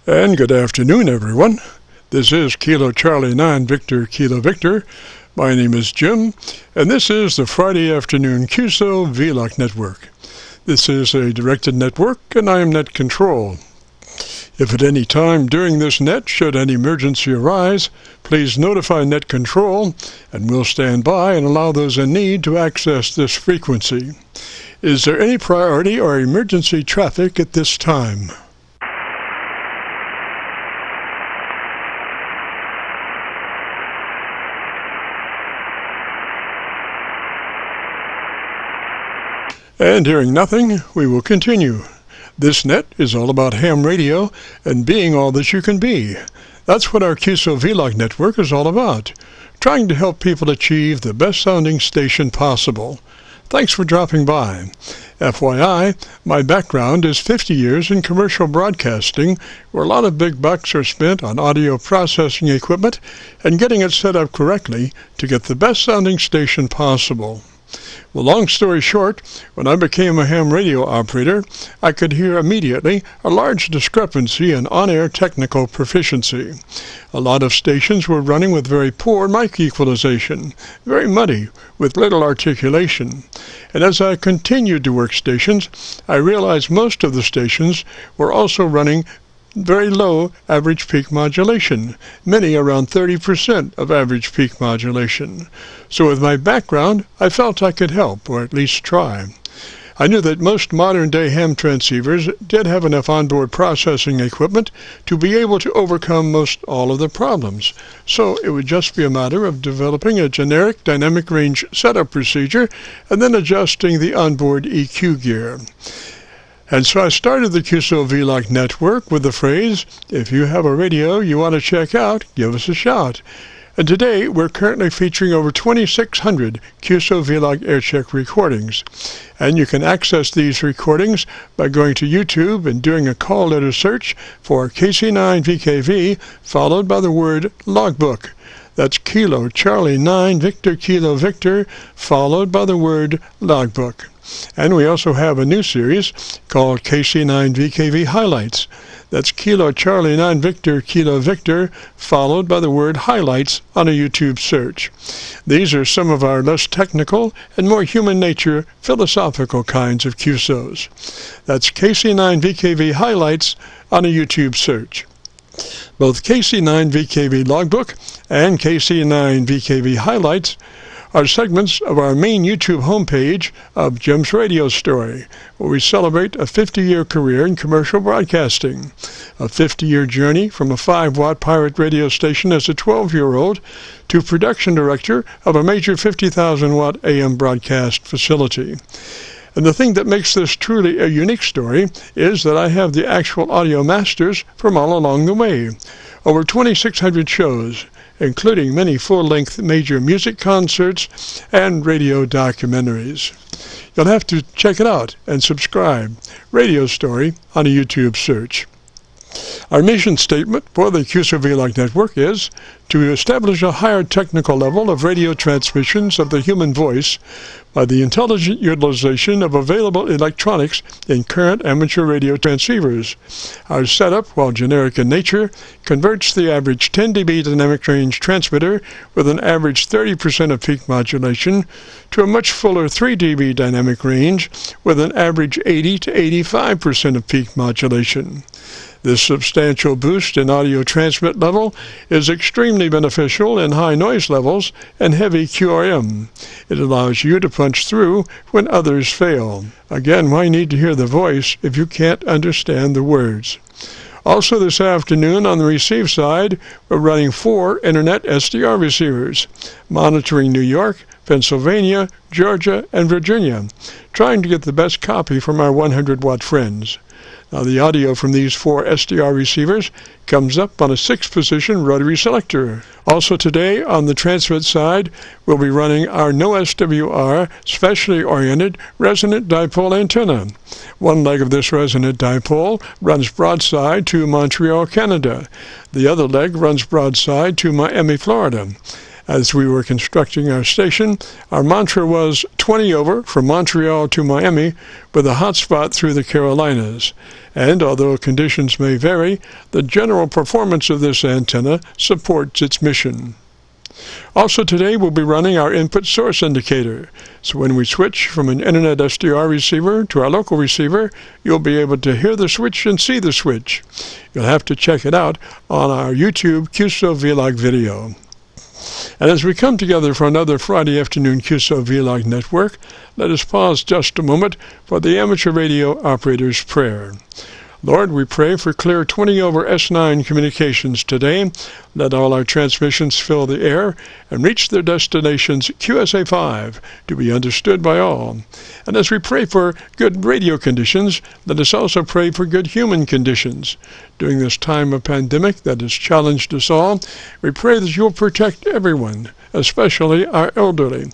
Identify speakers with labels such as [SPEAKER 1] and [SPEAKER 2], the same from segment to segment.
[SPEAKER 1] And good afternoon, everyone. This is Kilo Charlie 9 Victor Kilo Victor. My name is Jim, and this is the Friday afternoon Qso-Vlog network. This is a directed network, and I am net control. If at any time during this net should any emergency arise, please notify net control, and we'll stand by and allow those in need to access this frequency. Is there any priority or emergency traffic at this time? And hearing nothing, we will continue. This net is all about ham radio and being all that you can be. That's what our Qso-Vlog network is all about, trying to help people achieve the best sounding station possible. Thanks for dropping by. FYI, my background is 50 years in commercial broadcasting, where a lot of big bucks are spent on audio processing equipment and getting it set up correctly to get the best sounding station possible. Well, long story short, when I became a ham radio operator, I could hear immediately a large discrepancy in on-air technical proficiency. A lot of stations were running with very poor mic equalization, very muddy, with little articulation. And as I continued to work stations, I realized most of the stations were also running very low average peak modulation, many around 30% of average peak modulation. So with my background, I felt I could help, or at least try. I knew that most modern-day ham transceivers did have enough onboard processing equipment to be able to overcome most all of the problems. So it would just be a matter of developing a generic dynamic range setup procedure and then adjusting the onboard EQ gear. And so I started the Qso-Vlog network with the phrase, if you have a radio you want to check out, give us a shout. And today we're currently featuring over 2,600 Qso-Vlog Aircheck recordings. And you can access these recordings by going to YouTube and doing a call letter search for KC9VKV followed by the word logbook. That's Kilo Charlie 9 Victor Kilo Victor followed by the word logbook. And we also have a new series called KC9VKV Highlights. That's Kilo Charlie 9 Victor Kilo Victor followed by the word highlights on a YouTube search. These are some of our less technical and more human nature philosophical kinds of QSOs. That's KC9VKV Highlights on a YouTube search. Both KC9VKV Logbook and KC9VKV Highlights are segments of our main YouTube homepage of Jim's Radio Story, where we celebrate a 50-year career in commercial broadcasting, a 50-year journey from a 5-watt pirate radio station as a 12-year-old to production director of a major 50,000-watt AM broadcast facility. And the thing that makes this truly a unique story is that I have the actual audio masters from all along the way. Over 2,600 shows, including many full-length major music concerts and radio documentaries. You'll have to check it out and subscribe. Radio Story on a YouTube search. Our mission statement for the Qso-Vlog network is to establish a higher technical level of radio transmissions of the human voice by the intelligent utilization of available electronics in current amateur radio transceivers. Our setup, while generic in nature, converts the average 10 dB dynamic range transmitter with an average 30% of peak modulation to a much fuller 3 dB dynamic range with an average 80 to 85% of peak modulation. This substantial boost in audio transmit level is extremely beneficial in high noise levels and heavy QRM. It allows you to punch through when others fail. Again, why need to hear the voice if you can't understand the words? Also this afternoon on the receive side, we're running 4 Internet SDR receivers, monitoring New York, Pennsylvania, Georgia, and Virginia, trying to get the best copy from our 100-watt friends. Now the audio from these 4 SDR receivers comes up on a 6-position rotary selector. Also today on the transmit side, we'll be running our no SWR specially oriented resonant dipole antenna. One leg of this resonant dipole runs broadside to Montreal, Canada. The other leg runs broadside to Miami, Florida. As we were constructing our station, our mantra was 20 over from Montreal to Miami with a hotspot through the Carolinas. And although conditions may vary, the general performance of this antenna supports its mission. Also today we'll be running our input source indicator, so when we switch from an internet SDR receiver to our local receiver, you'll be able to hear the switch and see the switch. You'll have to check it out on our YouTube Qso-Vlog video. And as we come together for another Friday afternoon Qso-Vlog network, let us pause just a moment for the amateur radio operator's prayer. Lord, we pray for clear 20 over S9 communications today. Let all our transmissions fill the air and reach their destinations QSA5 to be understood by all. And as we pray for good radio conditions, let us also pray for good human conditions. During this time of pandemic that has challenged us all, we pray that you'll protect everyone, especially our elderly.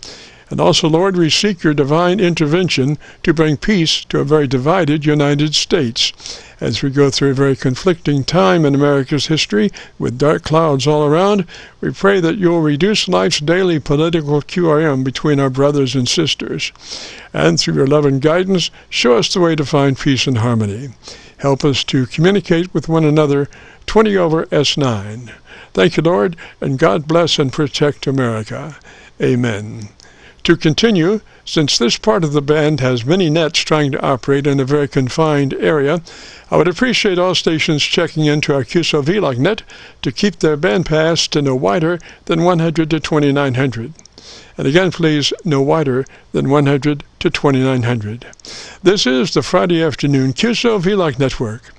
[SPEAKER 1] And also, Lord, we seek your divine intervention to bring peace to a very divided United States. As we go through a very conflicting time in America's history with dark clouds all around, we pray that you'll reduce life's daily political QRM between our brothers and sisters. And through your love and guidance, show us the way to find peace and harmony. Help us to communicate with one another 20 over S9. Thank you, Lord, and God bless and protect America. Amen. To continue, since this part of the band has many nets trying to operate in a very confined area, I would appreciate all stations checking into our Qso-Vlog net to keep their bandpass to no wider than 100 to 2900. And again, please, no wider than 100 to 2900. This is the Friday afternoon Qso-Vlog network.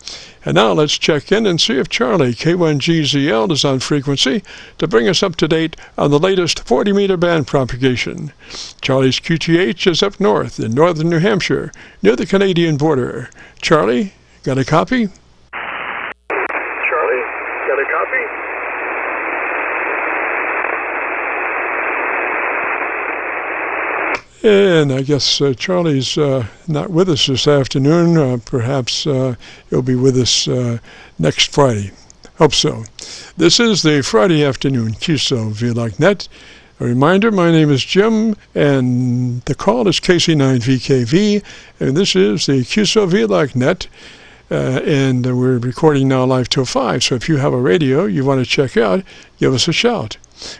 [SPEAKER 1] And now let's check in and see if Charlie K1GZL is on frequency to bring us up to date on the latest 40-meter band propagation. Charlie's QTH is up north in northern New Hampshire, near the Canadian border. Charlie, got a copy?
[SPEAKER 2] Charlie, got a copy?
[SPEAKER 1] And I guess Charlie's not with us this afternoon. Perhaps he'll be with us next Friday. Hope so. This is the Friday afternoon Qso-Vlog net. A reminder, my name is Jim, and the call is KC9VKV, and this is the Qso-Vlog net. And we're recording now live till 5, so if you have a radio you want to check out, give us a shout.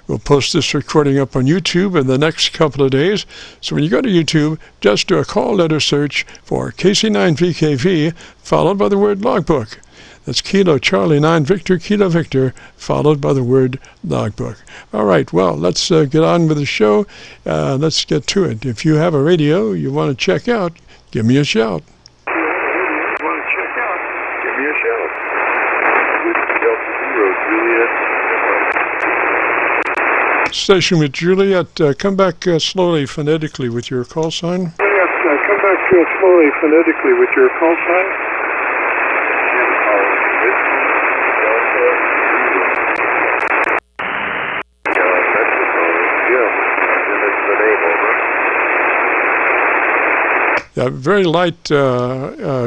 [SPEAKER 1] We'll post this recording up on YouTube in the next couple of days, so when you go to YouTube, just do a call letter search for KC9VKV, followed by the word logbook. That's Kilo Charlie 9 Victor Kilo Victor, followed by the word logbook. All right, well, let's get on with the show. Let's get to it. If you have a radio you want to check out, give me a shout. Station with Juliet, come back slowly phonetically with your call sign.
[SPEAKER 2] Juliet, come back slowly phonetically with your call sign.
[SPEAKER 1] Yeah, very light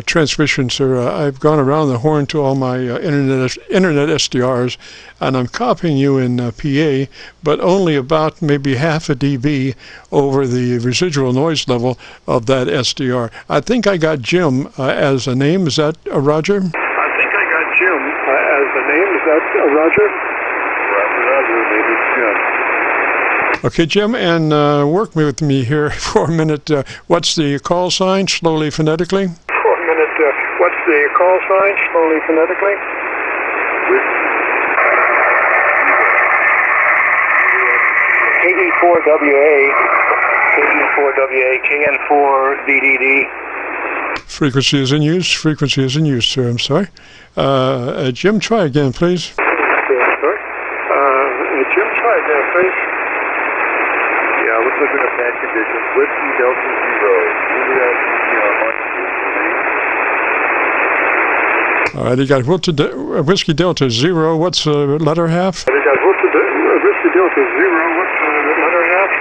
[SPEAKER 1] transmission, sir. I've gone around the horn to all my internet SDRs, and I'm copying you in PA, but only about maybe half a dB over the residual noise level of that SDR. I think I got Jim as a name. Is that Roger?
[SPEAKER 2] I think I got Jim as a name. Is that Roger? Roger, maybe Jim.
[SPEAKER 1] Okay, Jim, and work with me here for a minute. What's the call sign, slowly phonetically?
[SPEAKER 2] For a minute, what's the call sign, slowly phonetically? KE4WA, KE4WA, KN4DDD.
[SPEAKER 1] Frequency is in use. Frequency is in use, sir. I'm sorry. Jim, try again, please.
[SPEAKER 2] Sorry. Jim, try again, please. Yeah, let's look at the bad conditions. Whiskey Delta Zero.
[SPEAKER 1] All right, you got Whiskey Delta Zero. What's the letter half?
[SPEAKER 2] You got Whiskey Delta Zero. What's the letter half?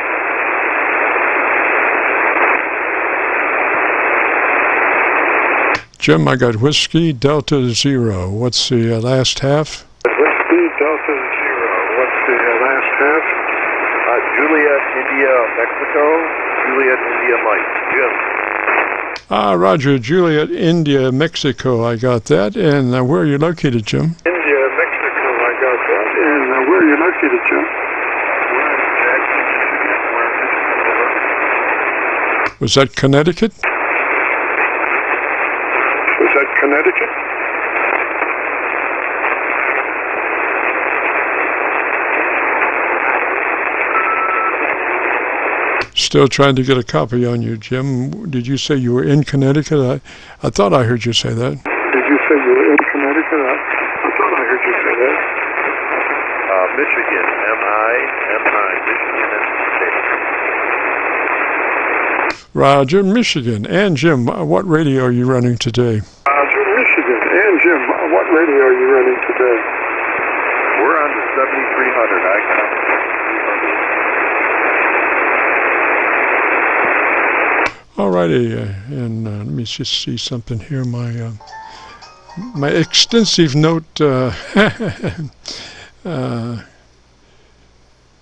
[SPEAKER 1] Jim, I got Whiskey Delta Zero. What's the last half?
[SPEAKER 2] Whiskey Delta Zero. What's the last half? India, Mexico, Juliet, India, Mike. Jim.
[SPEAKER 1] Roger, Juliet, India, Mexico. I got that. And where are you located, Jim?
[SPEAKER 2] India, Mexico. I got that. And where are you located, Jim? We're in Jackson, Michigan. We're in Michigan.
[SPEAKER 1] Was that Connecticut?
[SPEAKER 2] Was that Connecticut?
[SPEAKER 1] Still trying to get a copy on you, Jim. Did you say you were in Connecticut? I thought I heard you say that.
[SPEAKER 2] Did you say you were in Connecticut? I thought I heard you say that. Michigan, M-I, Michigan.
[SPEAKER 1] Roger, Michigan. And Jim, what radio are you running today?
[SPEAKER 2] Roger, Michigan. And Jim, what radio are you running today? We're on the 7300. I got 7300.
[SPEAKER 1] All righty, and let me just see something here. My extensive note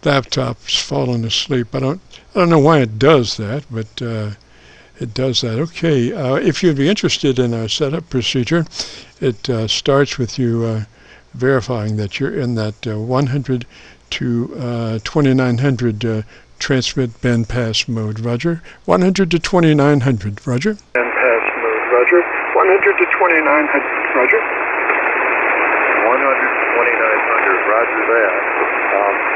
[SPEAKER 1] laptop's fallen asleep. I don't know why it does that, but it does that. Okay, if you'd be interested in our setup procedure, it starts with you verifying that you're in that 100 to 2900 transmit bandpass mode. Roger. 100 to 2900. Roger.
[SPEAKER 2] Bandpass mode. Roger. 100 to 2900. Roger. 100 to 2900. Roger that.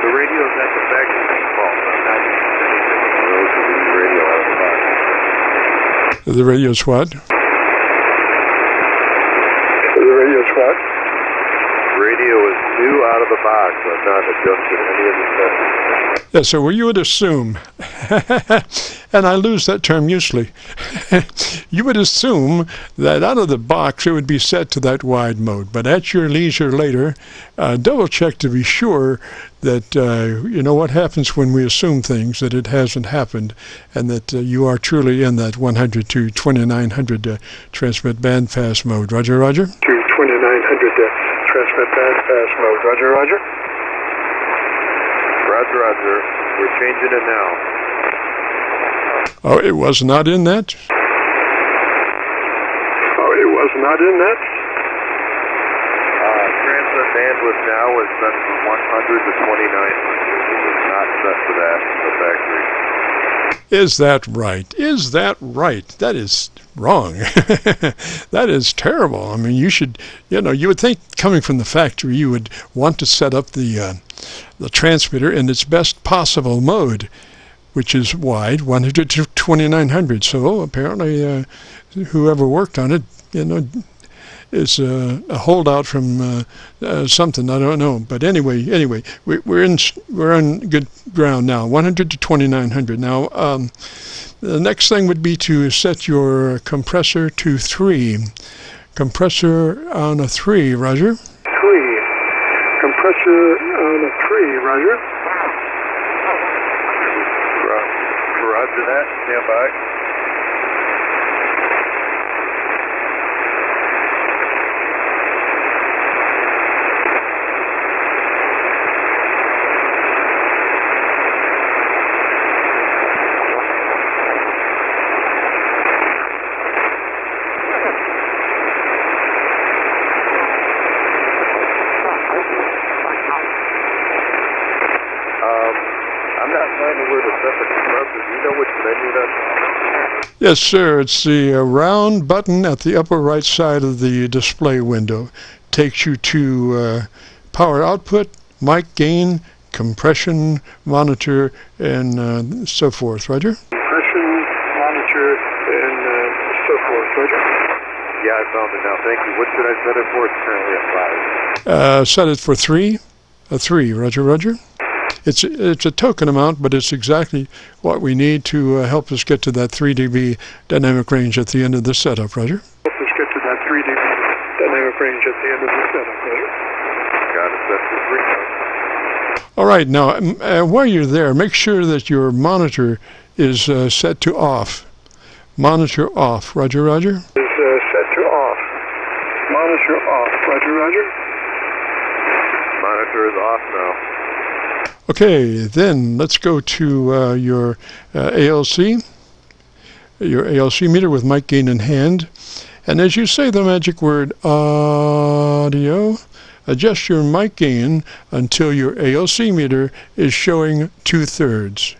[SPEAKER 2] The radio's at the factory default. I'm not using anything on the road to the radio out of the box.
[SPEAKER 1] The radio's what?
[SPEAKER 2] The radio's what? Radio is new out of the box. I've not adjusted any of the settings.
[SPEAKER 1] Yeah, so you would assume, and I lose that term usually, you would assume that out of the box it would be set to that wide mode. But at your leisure later, double check to be sure that you know what happens when we assume things, that it hasn't happened, and that you are truly in that 100 to 2900 transmit bandpass mode. Roger, Roger.
[SPEAKER 2] To 2900 transmit bandpass mode. Roger, Roger. Roger, Roger. We're changing it now.
[SPEAKER 1] Oh, it was not in that?
[SPEAKER 2] Oh, it was not in that? Transmit bandwidth now is set from 100 to 2900. It was not set for that in the factory.
[SPEAKER 1] Is that right? Is that right? That is wrong. That is terrible. I mean, you should, you would think coming from the factory you would want to set up the transmitter in its best possible mode, which is wide, 100 to 2900. So apparently whoever worked on it, is a holdout from something, I don't know. But anyway, we're on good ground now. 100 to 2900. Now, the next thing would be to set your compressor to 3. Compressor on a 3, Roger.
[SPEAKER 2] 3. Compressor on a 3, Roger. Roger that. Stand by.
[SPEAKER 1] Yes, sir. It's the round button at the upper right side of the display window. Takes you to power output, mic gain, compression, monitor, and so forth. Roger?
[SPEAKER 2] Compression, monitor, and so forth. Roger? Yeah, I found it now. Thank you. What should I set it for? It's currently at 5.
[SPEAKER 1] Set it for 3. A 3. Roger, Roger. It's a token amount, but it's exactly what we need to help us get to that 3 dB dynamic range at the end of the setup, Roger.
[SPEAKER 2] Help us get to that 3 dB dynamic range at the end of the setup, Roger. Got it set for 3.
[SPEAKER 1] All right, now while you're there, make sure that your monitor is set to off. Monitor off, Roger, Roger.
[SPEAKER 2] Is set to off. Monitor off, Roger, Roger. Monitor is off now.
[SPEAKER 1] Okay, then let's go to your ALC meter with mic gain in hand. And as you say the magic word audio, adjust your mic gain until your ALC meter is showing 2/3.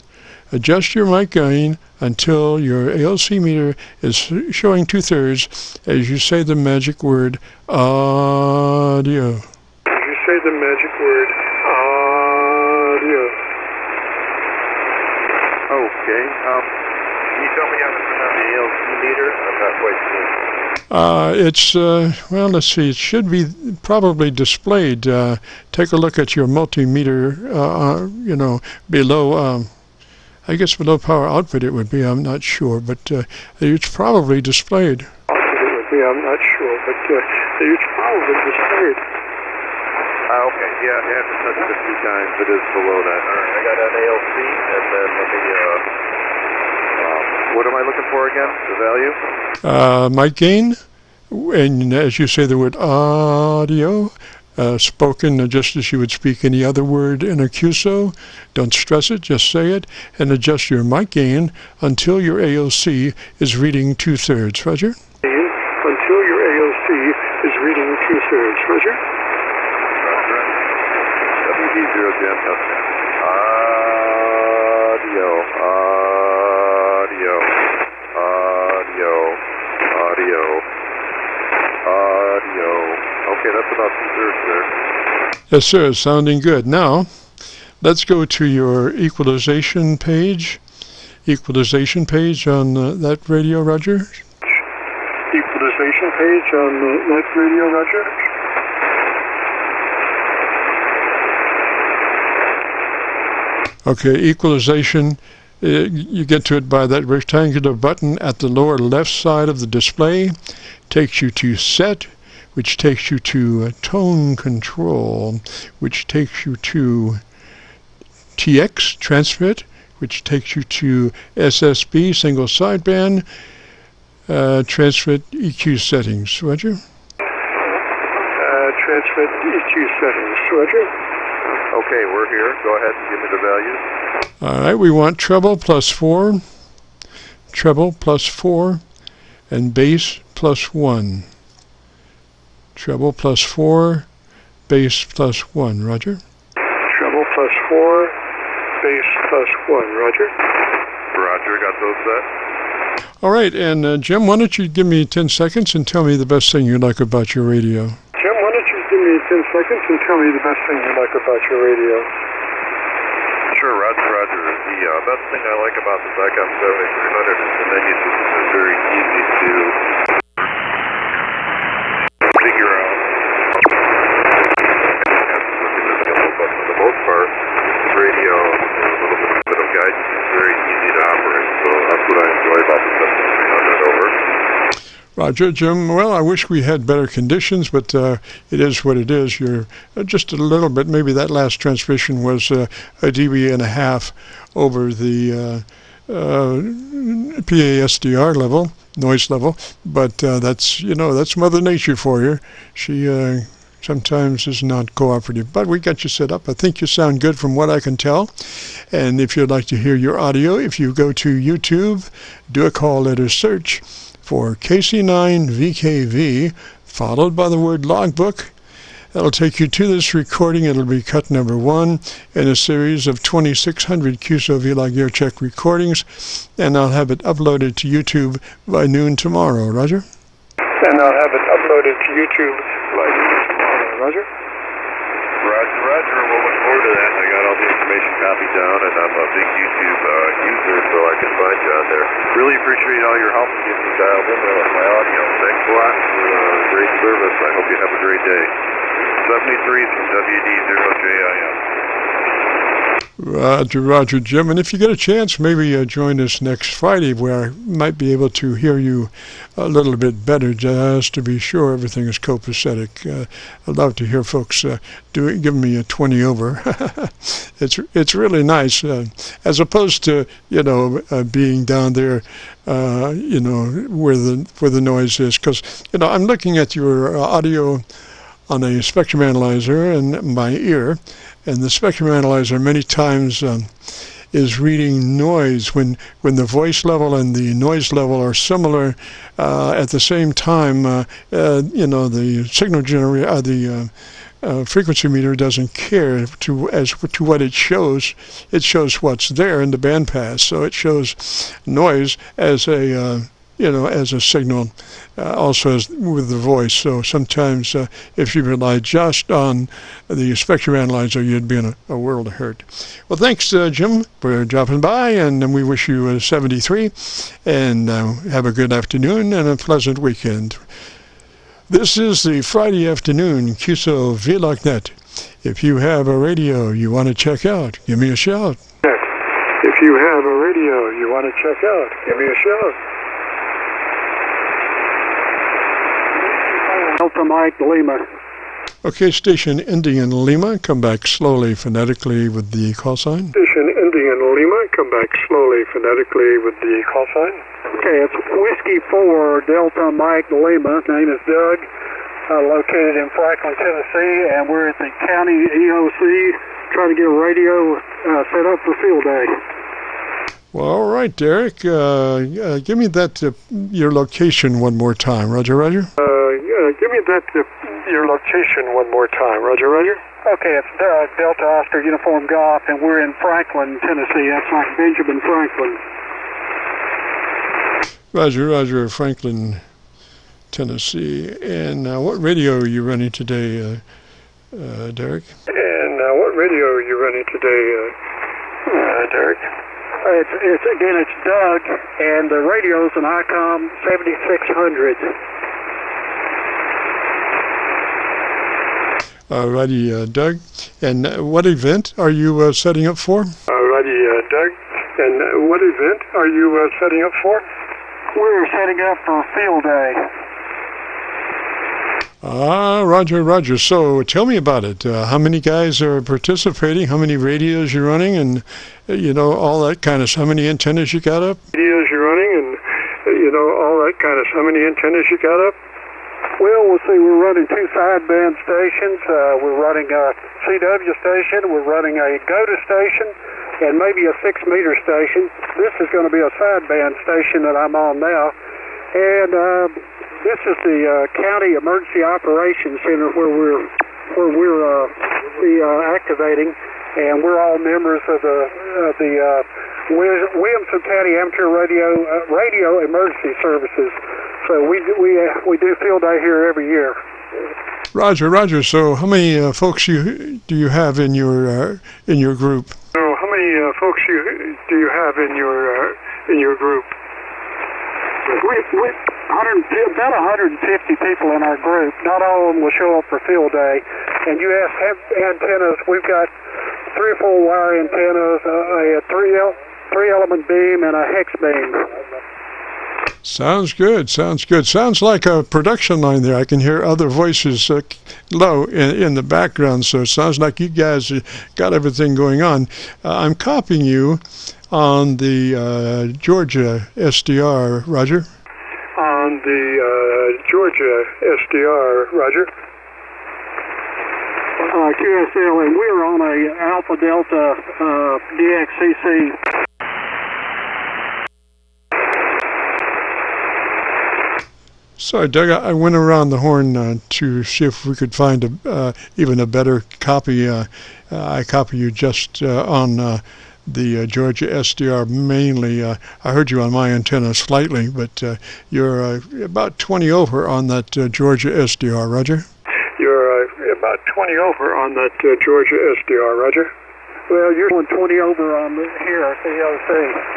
[SPEAKER 1] Adjust your mic gain until your ALC meter is showing 2/3 as you say the magic word audio.
[SPEAKER 2] As you say the magic word audio. Okay. Can you tell me how to turn on the ALC meter? I'm not quite sure.
[SPEAKER 1] It's, well, let's see, it should be probably displayed. Take a look at your multimeter, below, I guess below power output it would be, I'm not sure, but it's probably displayed.
[SPEAKER 2] I'm not sure, but it's probably displayed. Okay, yeah, I have to touch it a few times. It is below that. All right, I got an ALC, and then let me, what am I looking for again, the value?
[SPEAKER 1] Mic gain, and as you say the word audio, spoken just as you would speak any other word in a QSO. Don't stress it, just say it, and adjust your mic gain until your ALC is reading 2/3. Roger?
[SPEAKER 2] Until your ALC is reading 2/3. Roger? Roger. WD0 Jam. Audio. Okay, that's about 2/3 there.
[SPEAKER 1] Yes, sir. Sounding good. Now, let's go to your equalization page. Equalization page on that radio, Roger.
[SPEAKER 2] Equalization page on that radio, Roger.
[SPEAKER 1] Okay, equalization. You get to it by that rectangular button at the lower left side of the display. Takes you to set, which takes you to tone control, which takes you to TX, transmit, which takes you to SSB, single sideband, transmit EQ settings. Roger?
[SPEAKER 2] Transmit EQ settings. Roger? Okay, we're here. Go ahead and give me the values.
[SPEAKER 1] All right, we want treble +4, treble +4, and bass +1. Treble +4, bass +1. Roger?
[SPEAKER 2] Treble +4, bass +1. Roger? Roger, got those set.
[SPEAKER 1] All right, and Jim, why don't you give me 10 seconds and tell me the best thing you like about your radio?
[SPEAKER 2] Jim, why don't you give me 10 seconds and tell me the best thing you like about your radio? Sure, Roger. The best thing I like about the Zycom 7300 is the menu system is very easy to figure out. But for the most part, the radio is a little bit of guidance. It's very easy to operate, so that's what I enjoy about the 7300 over.
[SPEAKER 1] Roger, Jim. Well, I wish we had better conditions, but it is what it is. You're just a little bit, maybe that last transmission was a dB.5 over the PASDR level, noise level, but that's Mother Nature for you. She sometimes is not cooperative, but we got you set up. I think you sound good from what I can tell. And if you'd like to hear your audio, if you go to YouTube, do a call letter search for KC9VKV, followed by the word logbook. That'll take you to this recording. It'll be cut number 1 in a series of 2,600 Qso-Vlog Aircheck recordings, and I'll have it uploaded to YouTube by noon tomorrow. Roger?
[SPEAKER 2] And I'll have it uploaded to YouTube by noon tomorrow. Roger? Roger. We'll look forward to that. I got all the information copied down, and I'm a big YouTube user, so I can find you on there. Really appreciate all your help in getting me dialed in there with my audio. Thanks a lot for great service. I hope you have a great day. 73 from WD0JIM.
[SPEAKER 1] Roger, Jim. And if you get a chance, maybe join us next Friday where I might be able to hear you a little bit better, just to be sure everything is copacetic. I'd love to hear folks give me a 20 over. It's really nice, as opposed to being down there, where the noise is. Because I'm looking at your audio on a spectrum analyzer and my ear, and the spectrum analyzer many times is reading noise when the voice level and the noise level are similar at the same time. The signal generator, the frequency meter doesn't care to what it shows. It shows what's there in the bandpass, so it shows noise as a as a signal, also as with the voice. So sometimes if you rely just on the spectrum analyzer, you'd be in a world of hurt. Well, thanks, Jim, for dropping by, and we wish you 73, and have a good afternoon and a pleasant weekend. This is the Friday afternoon Qso-Vlog net. If you have a radio you want to check out, give me a shout.
[SPEAKER 2] If you have a radio you want to check out, give me a shout.
[SPEAKER 3] Delta Mike Lima.
[SPEAKER 1] Okay, station Indian Lima, come back slowly phonetically with the call sign.
[SPEAKER 2] Station Indian Lima, come back slowly phonetically with the call sign.
[SPEAKER 3] Okay, it's Whiskey 4 Delta Mike Lima. Name is Doug. Located in Franklin, Tennessee, and we're at the county EOC trying to get a radio set up for field day.
[SPEAKER 1] Well, all right, Derek. Give me that your location one more time. Roger, Roger.
[SPEAKER 2] Give me that your location one more time. Roger, Roger.
[SPEAKER 3] Okay, it's Doug, Delta Oscar Uniform Golf, and we're in Franklin, Tennessee. That's like Benjamin Franklin.
[SPEAKER 1] Roger, Roger, Franklin, Tennessee. And what radio are you running today, Derek?
[SPEAKER 2] And what radio are you running today, Derek?
[SPEAKER 3] It's Doug, and the radio's an ICOM 7600.
[SPEAKER 1] Alrighty, Doug. And what event are you setting up for?
[SPEAKER 2] Alrighty, Doug. And what event are you setting up for?
[SPEAKER 3] We're setting up for field day.
[SPEAKER 1] Roger, Roger. So tell me about it. How many guys are participating? How many radios you're running? And, all that kind of, how many antennas you got up?
[SPEAKER 2] Radios you're running and, all that kind of, how many antennas you got up?
[SPEAKER 3] Well, we'll see. We're running 2 sideband stations. We're running a CW station. We're running a GOTA station and maybe a 6-meter station. This is going to be a sideband station that I'm on now. And this is the County Emergency Operations Center where we're activating, and we're all members of the Williamson County Amateur Radio Emergency Services. So we do field day here every year.
[SPEAKER 1] Roger, Roger. So how many folks do you have in your group?
[SPEAKER 2] So how many folks do you have in your group?
[SPEAKER 3] We about 150 people in our group. Not all of them will show up for field day. And you ask antennas. We've got 3 or 4 wire antennas, a 3-element beam, and a hex beam.
[SPEAKER 1] Sounds good. Sounds good. Sounds like a production line there. I can hear other voices low in the background, so it sounds like you guys got everything going on. I'm copying you on the Georgia SDR, Roger.
[SPEAKER 2] On the Georgia SDR, Roger.
[SPEAKER 3] QSL, and we're on a Alpha Delta DXCC.
[SPEAKER 1] Sorry, Doug, I went around the horn to see if we could find even a better copy. I copy you just on the Georgia SDR mainly. I heard you on my antenna slightly, but you're about 20 over on that Georgia SDR, Roger?
[SPEAKER 2] You're about 20 over on that Georgia SDR, Roger?
[SPEAKER 3] Well, you're 20 over on here at the EOC.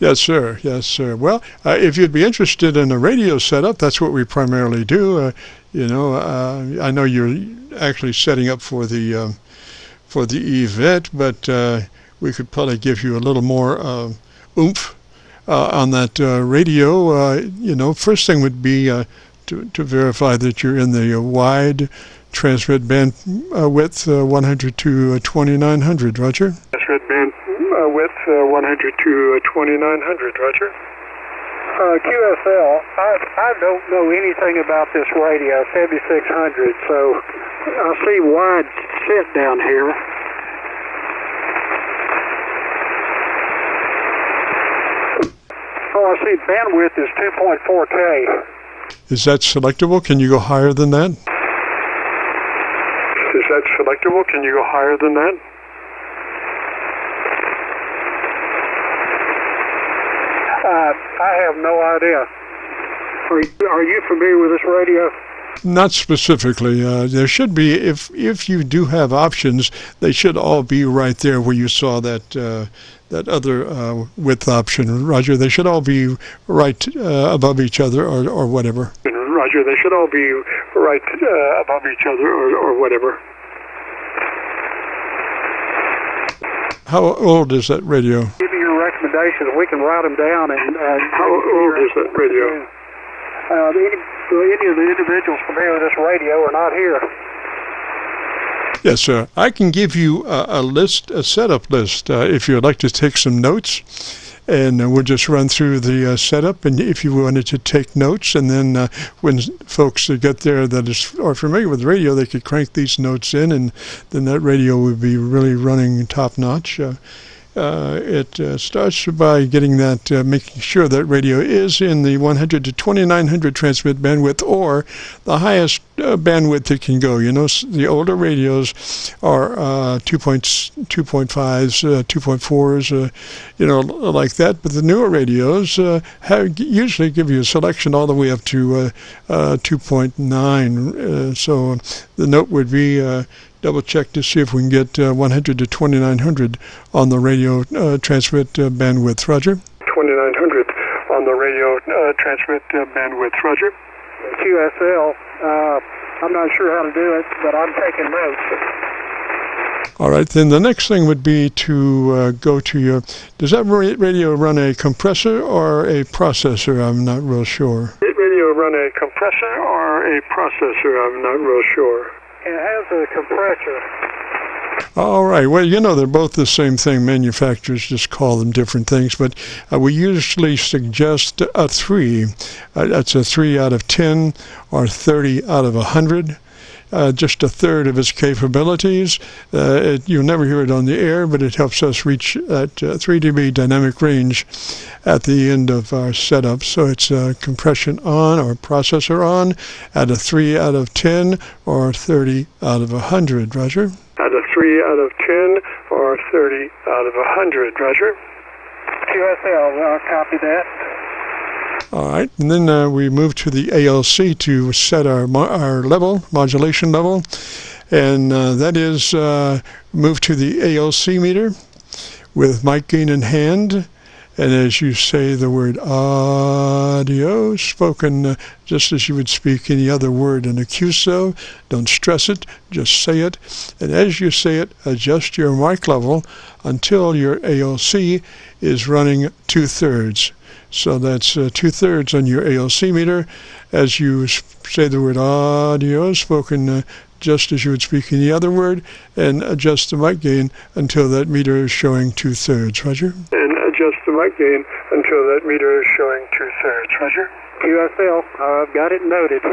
[SPEAKER 1] Yes, sir. Yes, sir. Well, if you'd be interested in a radio setup, that's what we primarily do. I know you're actually setting up for the event, but we could probably give you a little more oomph on that radio. First thing would be to verify that you're in the wide transmit band width 100 to 2900, Roger?
[SPEAKER 2] Transmit band width 100 to 2900, Roger.
[SPEAKER 3] QSL, I don't know anything about this radio, 7600, so I see wide sit down here. Oh, I see bandwidth is 2.4K.
[SPEAKER 1] Is that selectable? Can you go higher than that?
[SPEAKER 3] Is that selectable? Can you go higher than that? I have no idea. Are you familiar with this radio?
[SPEAKER 1] Not specifically. There should be, if you do have options, they should all be right there where you saw that other width option. Roger, they should all be right above each other or whatever.
[SPEAKER 3] Roger, they should all be right above each other or whatever.
[SPEAKER 1] How old is that radio?
[SPEAKER 3] Give me your recommendations. We can write them down. And how old is that radio? Any of the individuals familiar with this radio are not here.
[SPEAKER 1] Yes, sir. I can give you a setup list, if you'd like to take some notes. And we'll just run through the setup, and if you wanted to take notes, and then when folks get there that are familiar with radio, they could crank these notes in, and then that radio would be really running top-notch. It starts by getting that, making sure that radio is in the 100 to 2900 transmit bandwidth, or the highest bandwidth it can go. You know, the older radios are 2.5s, 2.4s, you know, like that. But the newer radios usually give you a selection all the way up to 2.9. So the note would be double check to see if we can get 100 to 2900 on the radio transmit bandwidth. Roger.
[SPEAKER 3] 2900 on the radio transmit bandwidth. Roger. QSL. I'm not sure how to do it, but I'm taking notes.
[SPEAKER 1] All right, then the next thing would be to go to your, does that radio run a compressor or a processor? I'm not real sure.
[SPEAKER 3] Does radio run a compressor or a processor? I'm not real sure. It has a compressor.
[SPEAKER 1] All right. Well, you know, they're both the same thing. Manufacturers just call them different things. But we usually suggest a 3. That's a 3 out of 10 or 30 out of 100. Just a third of its capabilities. You'll never hear it on the air, but it helps us reach that 3 dB dynamic range at the end of our setup. So it's compression on or processor on at a 3 out of 10 or 30 out of 100. Roger?
[SPEAKER 3] At a 3 out of 10 or 30 out of 100. Roger? QSL, I'll copy that.
[SPEAKER 1] All right, and then we move to the ALC to set our level, modulation level, and that is move to the ALC meter with mic gain in hand, and as you say the word audio, spoken just as you would speak any other word in a QSO, don't stress it, just say it, and as you say it, adjust your mic level until your ALC is running 2/3. So that's 2/3 on your ALC meter as you say the word audio, spoken just as you would speak any other word, and adjust the mic gain until that meter is showing 2/3. Roger?
[SPEAKER 3] And adjust the mic gain until that meter is showing 2/3. Roger? QSL, I've got it noted.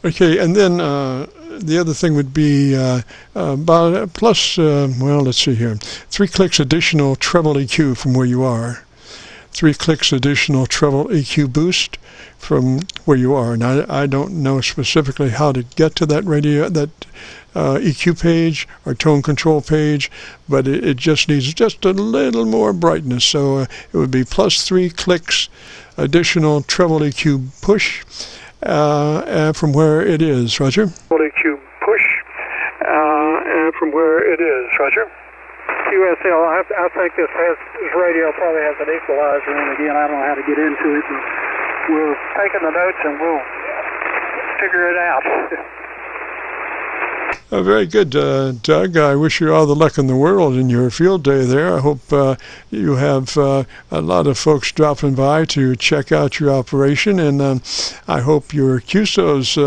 [SPEAKER 1] Okay, and then the other thing would be about plus, well, let's see here, 3 clicks additional treble EQ from where you are. 3 clicks additional treble EQ boost from where you are. Now, I don't know specifically how to get to that radio, that EQ page or tone control page, but it just needs just a little more brightness. So it would be plus 3 clicks additional treble EQ push from where it is. Roger?
[SPEAKER 3] Treble EQ push from where it is. Roger? QSL, I think this radio probably has an equalizer in. Again, I don't know how to get into it, but we're taking the notes and we'll figure it out.
[SPEAKER 1] Very good, Doug. I wish you all the luck in the world in your field day there. I hope you have a lot of folks dropping by to check out your operation, and I hope your QSOs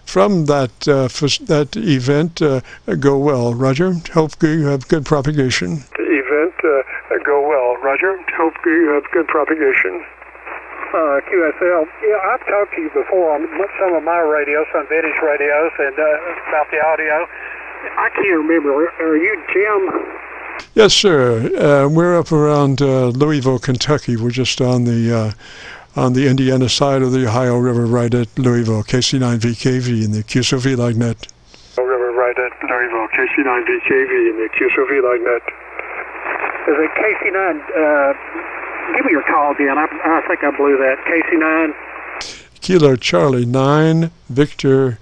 [SPEAKER 1] from that event go well. Roger, hope you have good propagation.
[SPEAKER 3] The event go well. Roger, hope you have good propagation. QSL. Yeah, I've talked to you before on some of my radios, some vintage radios, and about the audio. I can't remember. Are you Jim?
[SPEAKER 1] Yes, sir. We're up around Louisville, Kentucky. We're just on the Indiana side of the Ohio River, right at Louisville, KC9VKV in the Qso-Vlog net.
[SPEAKER 3] River, right at Louisville, KC9VKV in the Qso-Vlog net. Is it KC9? Give me your call again. I think I blew that. KC9.
[SPEAKER 1] Kilo Charlie 9 Victor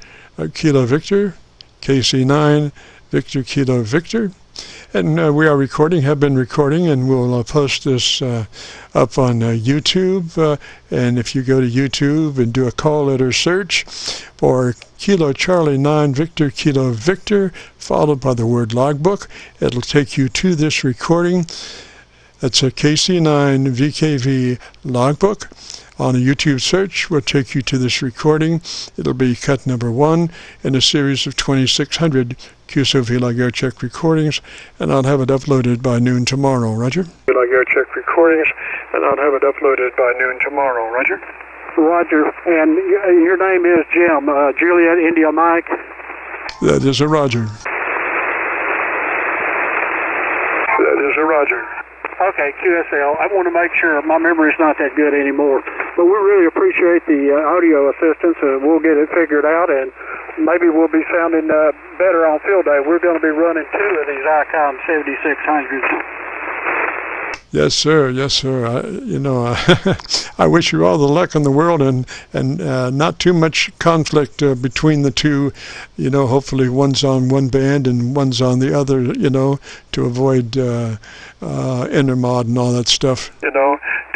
[SPEAKER 1] Kilo Victor. KC9 Victor Kilo Victor. And we are recording, have been recording, and we'll post this up on YouTube. And if you go to YouTube and do a call letter search for Kilo Charlie 9 Victor Kilo Victor, followed by the word logbook, it'll take you to this recording. That's a KC9VKV logbook. On a YouTube search will take you to this recording. It'll be cut number 1 in a series of 2,600 Qso-Vlog Aircheck recordings, and I'll have it uploaded by noon tomorrow. Roger?
[SPEAKER 3] Vlog Aircheck recordings, and I'll have it uploaded by noon tomorrow. Roger? Roger. And your name is Jim, Juliet India Mike?
[SPEAKER 1] That is a Roger.
[SPEAKER 3] That is a Roger. Okay, QSL. I want to make sure my memory's not that good anymore. But we really appreciate the audio assistance. We'll get it figured out, and maybe we'll be sounding better on field day. We're going to be running 2 of these ICOM 7600s.
[SPEAKER 1] Yes, sir. Yes, sir. I wish you all the luck in the world, and not too much conflict between the two. Hopefully one's on one band and one's on the other. To avoid intermod and all that stuff. To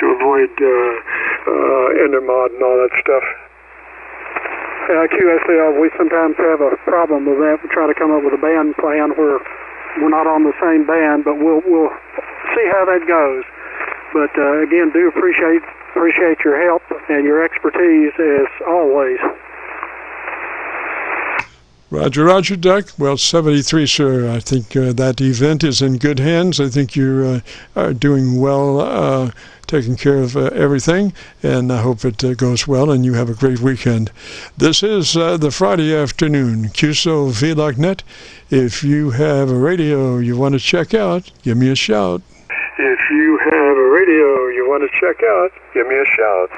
[SPEAKER 1] avoid intermod and all that stuff.
[SPEAKER 3] QSL, we sometimes have a problem with that. We try to come up with a band plan where we're not on the same band, but we'll see how that goes. But again, do appreciate your help and your expertise as always.
[SPEAKER 1] Roger, Doc. Well, 73, sir. I think that event is in good hands. I think you are doing well, taking care of everything, and I hope it goes well and you have a great weekend. This is the Friday afternoon, Qso-Vlog net. If you have a radio you want to check out, give me a shout.
[SPEAKER 3] If you have a radio you want to check out, give me a shout.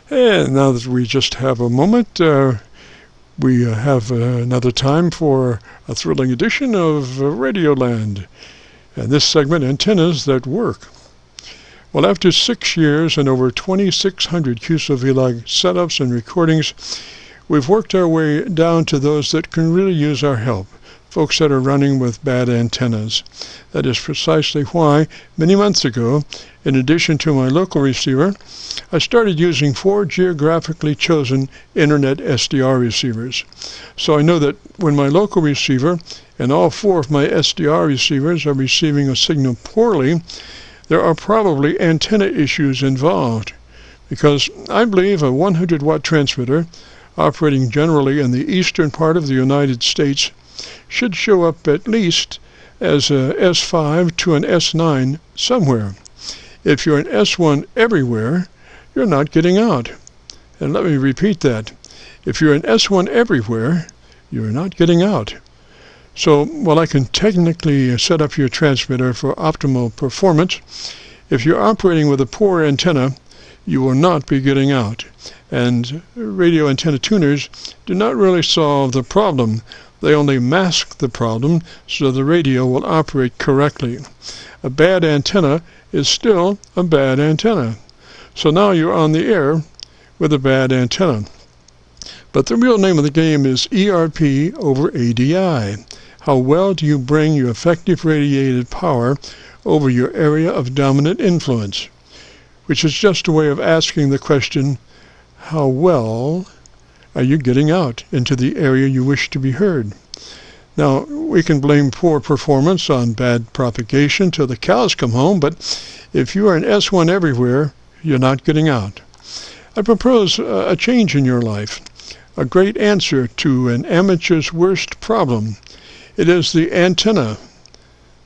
[SPEAKER 1] And now that we just have a moment, we have another time for a thrilling edition of Radioland. And this segment, Antennas That Work. Well, after 6 years and over 2,600 Qso-Vlog setups and recordings, we've worked our way down to those that can really use our help, folks that are running with bad antennas. That is precisely why, many months ago, in addition to my local receiver, I started using 4 geographically chosen Internet SDR receivers. So I know that when my local receiver and all 4 of my SDR receivers are receiving a signal poorly, there are probably antenna issues involved, because I believe a 100-watt transmitter operating generally in the eastern part of the United States should show up at least as a S5 to an S9 somewhere. If you're an S1 everywhere, you're not getting out. And let me repeat that. If you're an S1 everywhere, you're not getting out. So while I can technically set up your transmitter for optimal performance, if you're operating with a poor antenna, you will not be getting out. And radio antenna tuners do not really solve the problem. They only mask the problem so the radio will operate correctly. A bad antenna is still a bad antenna. So now you're on the air with a bad antenna. But the real name of the game is ERP over ADI. How well do you bring your effective radiated power over your area of dominant influence? Which is just a way of asking the question, how well are you getting out into the area you wish to be heard? Now, we can blame poor performance on bad propagation till the cows come home, but if you are an S1 everywhere, you're not getting out. I propose a change in your life, a great answer to an amateur's worst problem. It is the antenna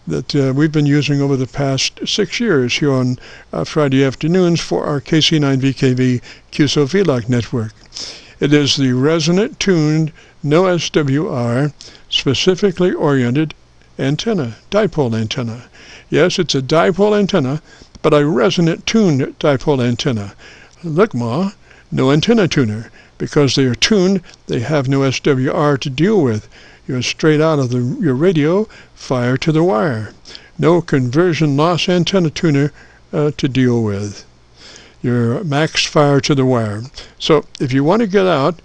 [SPEAKER 1] that we've been using over the past 6 years here on Friday afternoons for our KC9VKV Qso-Vlog network. It is the resonant tuned, no SWR, specifically oriented antenna, dipole antenna. Yes, it's a dipole antenna, but a resonant tuned dipole antenna. Look, Ma, no antenna tuner. Because they are tuned, they have no SWR to deal with. You're straight out of your radio, fire to the wire. No conversion loss antenna tuner to deal with. Your max fire to the wire. So if you want to get out,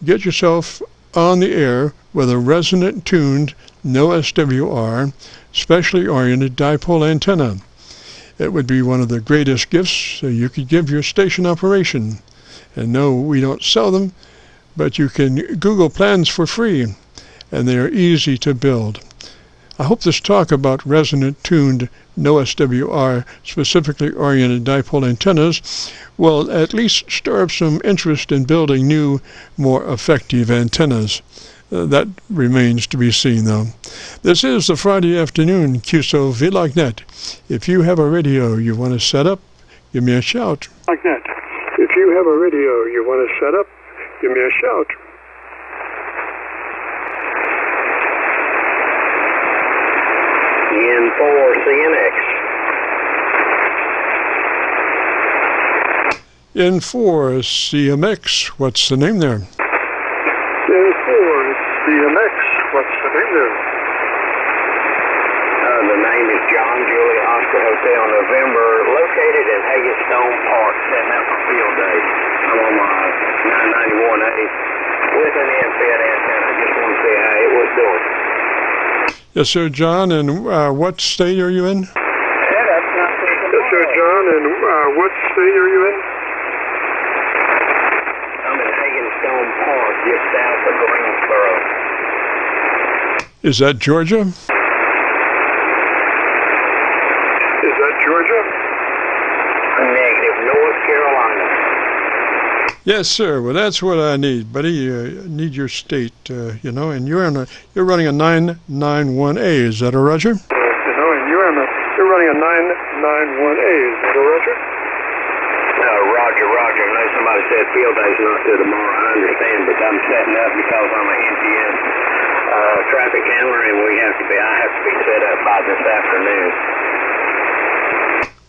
[SPEAKER 1] get yourself on the air with a resonant tuned, no SWR, specially oriented dipole antenna. It would be one of the greatest gifts you could give your station operation. And no, we don't sell them, but you can Google plans for free, and they are easy to build. I hope this talk about resonant tuned, no SWR, specifically oriented dipole antennas will at least stir up some interest in building new, more effective antennas. That remains to be seen, though. This is the Friday afternoon Qso-Vlog net. If you have a radio you want to set up, give me a shout.
[SPEAKER 3] Like that. If you have a radio you want to set up, give me a shout.
[SPEAKER 1] N4 CMX, what's the name there?
[SPEAKER 3] N4 CMX, what's the name there?
[SPEAKER 2] The name is John Julie Oscar Hotel November, located in Hagenstone Park, setting up for field day. I'm on my 991A with an end-fed antenna. Just want to see how it was doing.
[SPEAKER 1] Yes, sir, John, and what state are you in?
[SPEAKER 3] Yes, sir, John, and what state are you in?
[SPEAKER 2] I'm in Hagenstone Park, just south of Greensboro.
[SPEAKER 1] Is that Georgia?
[SPEAKER 3] Is that Georgia?
[SPEAKER 2] Negative, North Carolina.
[SPEAKER 1] Yes, sir. Well, that's what I need, buddy. I need your state, and you're running a 991A. Is that a Roger?
[SPEAKER 3] And you're running a 991A. Is that a Roger?
[SPEAKER 2] No, Roger. I know somebody said field day's not till tomorrow. I understand, but I'm setting up because I'm an NTS traffic handler, and I have to be set up by this afternoon.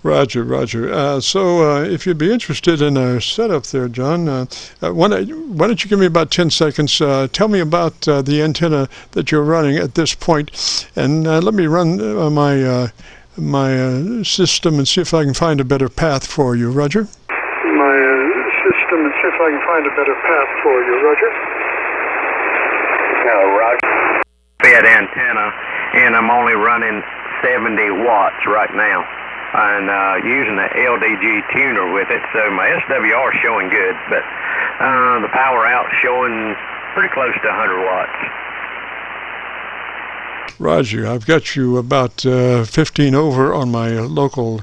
[SPEAKER 1] Roger. So if you'd be interested in a setup there, John, why don't you give me about 10 seconds? Tell me about the antenna that you're running at this point, and let me run my system and see if I can find a better path for you, Roger.
[SPEAKER 3] My system and see if I can find a better path for you, Roger.
[SPEAKER 2] No, Roger. Fed antenna, and I'm only running 70 watts right now. And using the LDG tuner with it, so my SWR is showing good, but the power out showing pretty close to 100 watts.
[SPEAKER 1] Roger, I've got you about 15 over on my local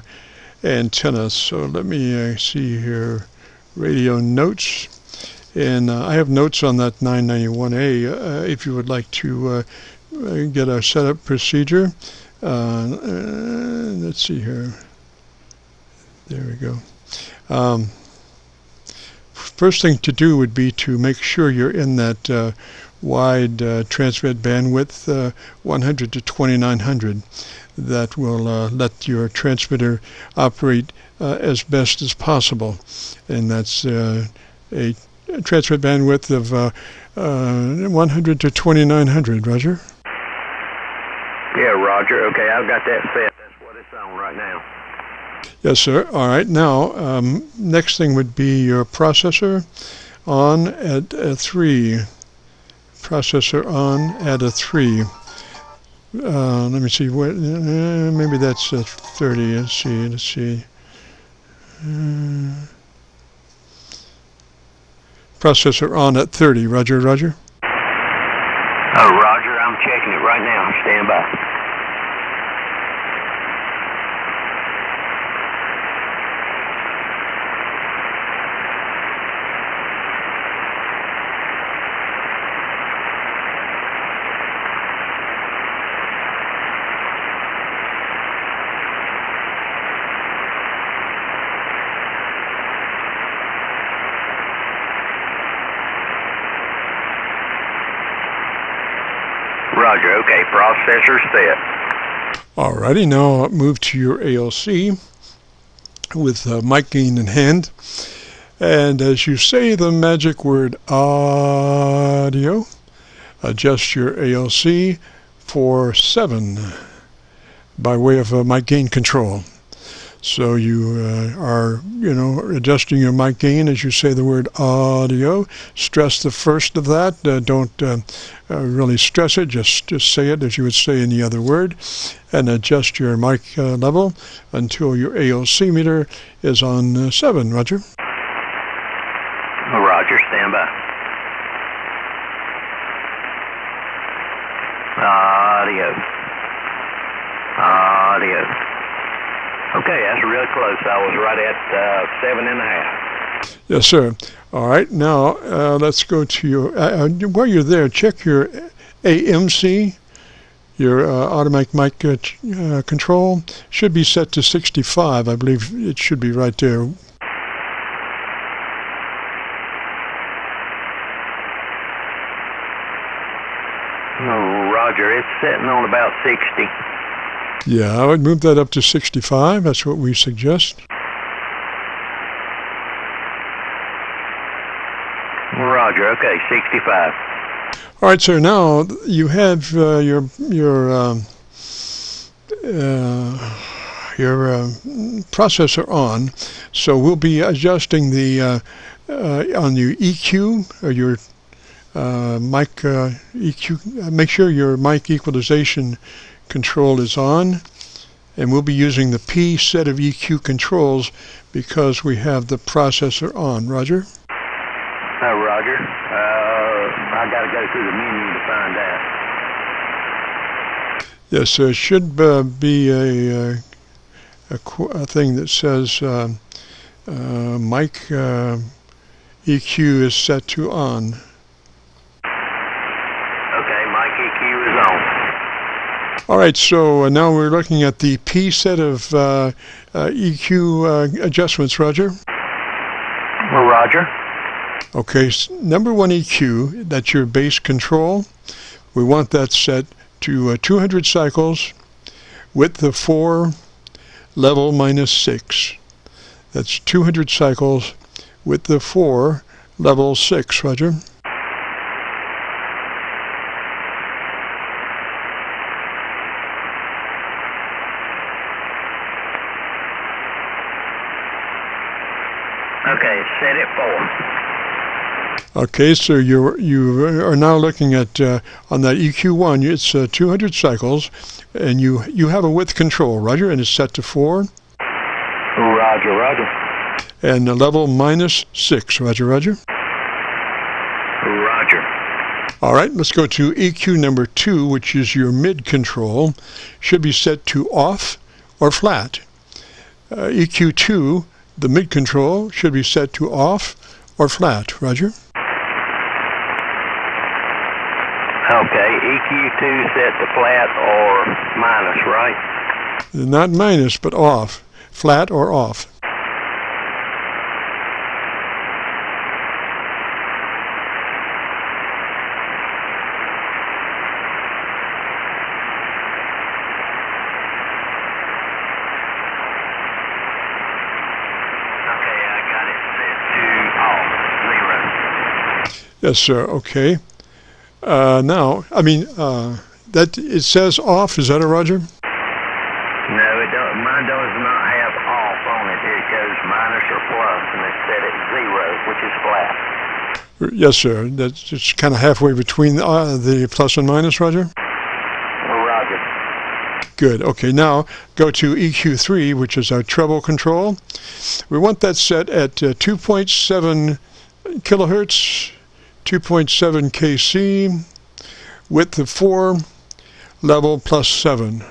[SPEAKER 1] antenna, so let me see here, radio notes, and I have notes on that 991A if you would like to get our setup procedure. Let's see here. There we go. First thing to do would be to make sure you're in that wide transmit bandwidth 100 to 2900. That will let your transmitter operate as best as possible. And that's a transmit bandwidth of 100 to 2900, Roger?
[SPEAKER 2] Yeah, Roger. Okay, I've got that set. That's what it's on right now.
[SPEAKER 1] Yes, sir. All right. Now, next thing would be your processor on at a 3. Processor on at a 3. Let me see. What? Maybe that's a 30. Let's see. Processor on at 30. Roger.
[SPEAKER 2] Oh, Roger. I'm checking it right now. Stand by. processor set.
[SPEAKER 1] Alrighty, now move to your ALC with mic gain in hand. And as you say the magic word audio, adjust your ALC for 7 by way of mic gain control. So you are, adjusting your mic gain as you say the word audio. Stress the first of that. Don't really stress it. Just say it as you would say any other word. And adjust your mic level until your ALC meter is on 7. Roger.
[SPEAKER 2] Roger, stand by. Audio. Okay, that's real close. I was right at 7.5.
[SPEAKER 1] Yes, sir. All right, now let's go to your, while you're there, check your AMC, your automatic mic control. Should be set to 65. I believe it should be right there.
[SPEAKER 2] Roger, it's sitting on about 60.
[SPEAKER 1] Yeah, I would move that up to 65. That's what we suggest.
[SPEAKER 2] Roger, okay, 65.
[SPEAKER 1] All right, sir. Now you have your processor on, so we'll be adjusting the on your EQ or your mic EQ. Make sure your mic equalization control is on, and we'll be using the P set of EQ controls because we have the processor on. Roger?
[SPEAKER 2] Roger. I got to go through the menu to find out.
[SPEAKER 1] Yes, there should be a thing that says mic EQ is set to on.
[SPEAKER 2] Okay, mic EQ is on.
[SPEAKER 1] All right, so now we're looking at the P set of EQ adjustments, Roger?
[SPEAKER 2] Roger.
[SPEAKER 1] Okay, number 1 EQ, that's your base control. We want that set to 200 cycles, width of 4, level -6. That's 200 cycles, width of 4, level 6, Roger?
[SPEAKER 2] Okay, set it 4.
[SPEAKER 1] Okay, so you are now looking at on that EQ1, it's 200 cycles, and you have a width control, Roger, and it's set to 4.
[SPEAKER 2] Roger, roger.
[SPEAKER 1] And the level -6, Roger, Roger.
[SPEAKER 2] Roger.
[SPEAKER 1] All right, let's go to EQ number 2, which is your mid control. Should be set to off or flat. EQ2, the mid control, should be set to off or flat, Roger.
[SPEAKER 2] Okay, EQ2 set to flat or minus, right?
[SPEAKER 1] Not minus, but off. Flat or off.
[SPEAKER 2] Okay, I got it set to off, 0.
[SPEAKER 1] Yes, sir. Okay. Now, that it says off. Is that a Roger?
[SPEAKER 2] No, it don't. Mine does not have off on it. It goes minus or plus, and it's set at 0, which is flat.
[SPEAKER 1] Yes, sir. That's just kind of halfway between the plus and minus, Roger?
[SPEAKER 2] Roger.
[SPEAKER 1] Good. Okay, now go to EQ3, which is our treble control. We want that set at 2.7 kilohertz, 2.7 KC, width of 4, level +7.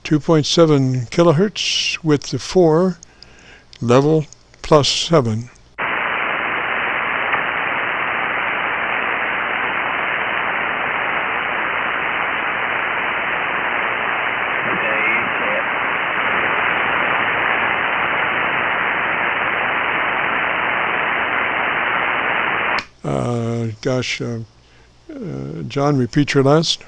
[SPEAKER 1] 2.7 kilohertz, width of 4, level +7. John, repeat your last.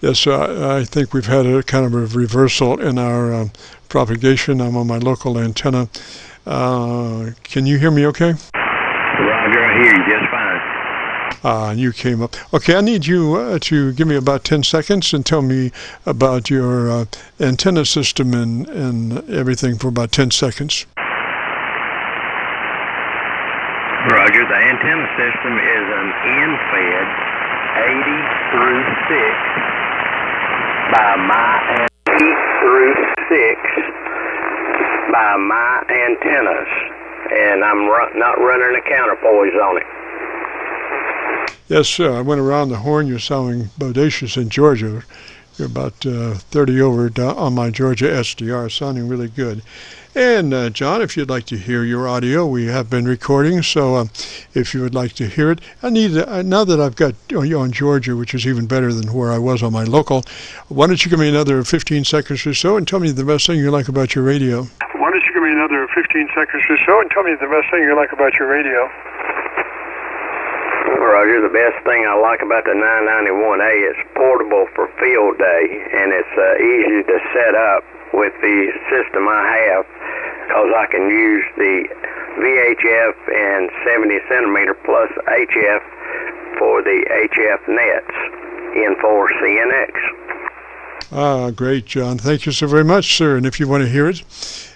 [SPEAKER 1] Yes, I think we've had a kind of a reversal in our propagation. I'm on my local antenna. Can you hear me okay?
[SPEAKER 2] Roger, I hear you just fine.
[SPEAKER 1] You came up. Okay, I need you to give me about 10 seconds and tell me about your antenna system and everything for about 10 seconds.
[SPEAKER 2] Roger, the antenna system is an N-fed 80 through 6 by my 80 through 6 by my antennas, and I'm not running a counterpoise on it.
[SPEAKER 1] Yes, sir. I went around the horn. You're sounding bodacious in Georgia. You're about 30 over on my Georgia SDR, sounding really good. And, John, if you'd like to hear your audio, we have been recording, so if you would like to hear it, I need, now that I've got you on Georgia, which is even better than where I was on my local, why don't you give me another 15 seconds or so and tell me the best thing you like about your radio? Why don't you give me another 15 seconds or so and tell me the best thing you like about your radio?
[SPEAKER 2] Roger, the best thing I like about the 991A is portable for field day, and it's easy to set up with the system I have, because I can use the VHF and 70 centimeter plus HF for the HF nets in 4CNX.
[SPEAKER 1] Great, John. Thank you so very much, sir. And if you want to hear it,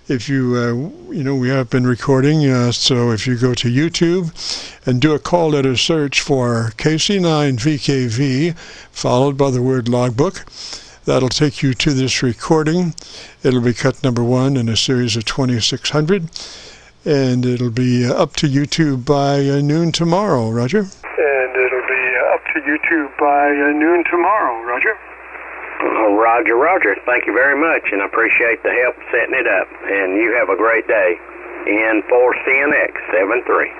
[SPEAKER 1] if you, we have been recording, so if you go to YouTube and do a call letter search for KC9VKV, followed by the word logbook, that'll take you to this recording. It'll be cut number 1 in a series of 2600, and it'll be up to YouTube by noon tomorrow, Roger.
[SPEAKER 3] And it'll be up to YouTube by noon tomorrow, Roger.
[SPEAKER 2] Roger, Roger. Thank you very much, and I appreciate the help setting it up. And you have a great day. In 4CNX 73.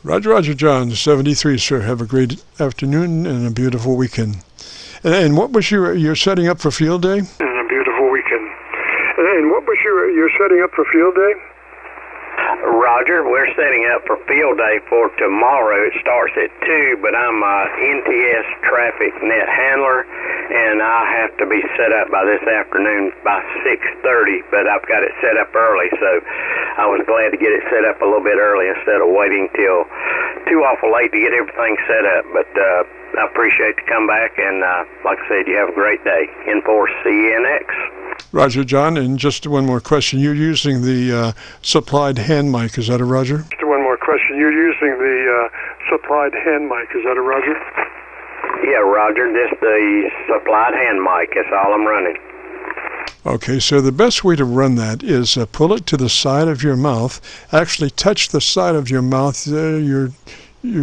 [SPEAKER 1] Roger, Roger, John, 73, sir. Have a great afternoon and a beautiful weekend. And what was your setting up for field day?
[SPEAKER 3] And a beautiful weekend. And what was your setting up for field day?
[SPEAKER 2] Roger, we're setting up for field day for tomorrow. It starts at 2, but I'm a NTS traffic net handler, and I have to be set up by this afternoon by 6:30, but I've got it set up early, so I was glad to get it set up a little bit early instead of waiting till too awful late to get everything set up. But I appreciate the comeback, and like I said, you have a great day. In 4CNX.
[SPEAKER 1] Roger, John, and just one more question. You're using the supplied hand mic, is that a Roger?
[SPEAKER 3] Just one more question. You're using the supplied hand mic, is that a Roger?
[SPEAKER 2] Yeah, Roger, just the supplied hand mic. That's all I'm running.
[SPEAKER 1] Okay, so the best way to run that is pull it to the side of your mouth. Actually touch the side of your mouth, your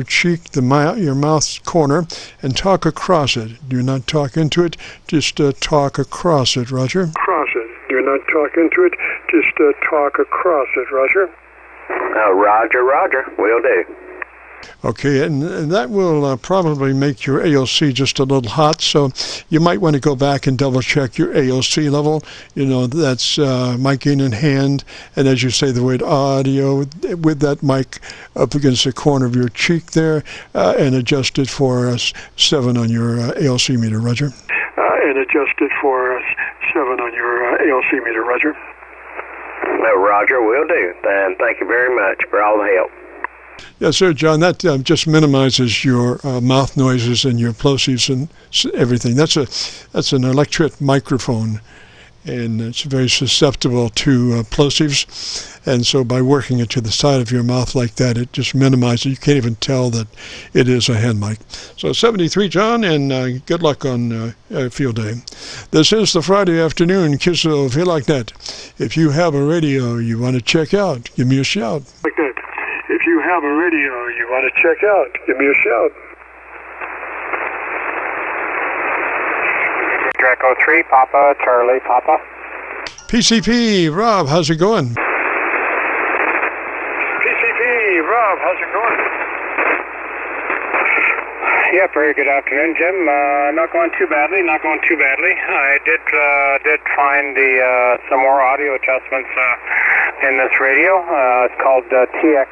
[SPEAKER 1] cheek, your mouth corner, and talk across it. Do not talk into it, just talk across it, Roger.
[SPEAKER 3] Across it. Do not talk into it, just talk across it, Roger.
[SPEAKER 2] Roger, Roger. Will do.
[SPEAKER 1] Okay, and that will probably make your AOC just a little hot, so you might want to go back and double check your AOC level. That's mic in hand, and as you say, the word audio with that mic up against the corner of your cheek there, and adjust it for 7 on your AOC meter, Roger.
[SPEAKER 3] And adjust it for 7 on your AOC meter, Roger.
[SPEAKER 2] Roger, will do. And thank you very much for all the help.
[SPEAKER 1] Yes, sir, John. That just minimizes your mouth noises and your plosives and everything. That's an electret microphone, and it's very susceptible to plosives. And so by working it to the side of your mouth like that, it just minimizes. You can't even tell that it is a hand mic. So 73, John, and good luck on field day. This is the Friday afternoon Qso-Vlog. If you have a radio you want to check out, give me a shout.
[SPEAKER 3] Like that. If you have a radio you want to check out, give me a shout.
[SPEAKER 4] Draco 3, Papa, Charlie, Papa.
[SPEAKER 1] PCP, Rob, how's it going?
[SPEAKER 3] PCP, Rob, how's it going?
[SPEAKER 4] Yeah, very good afternoon, Jim. Not going too badly, I did find some more audio adjustments in this radio. It's called TX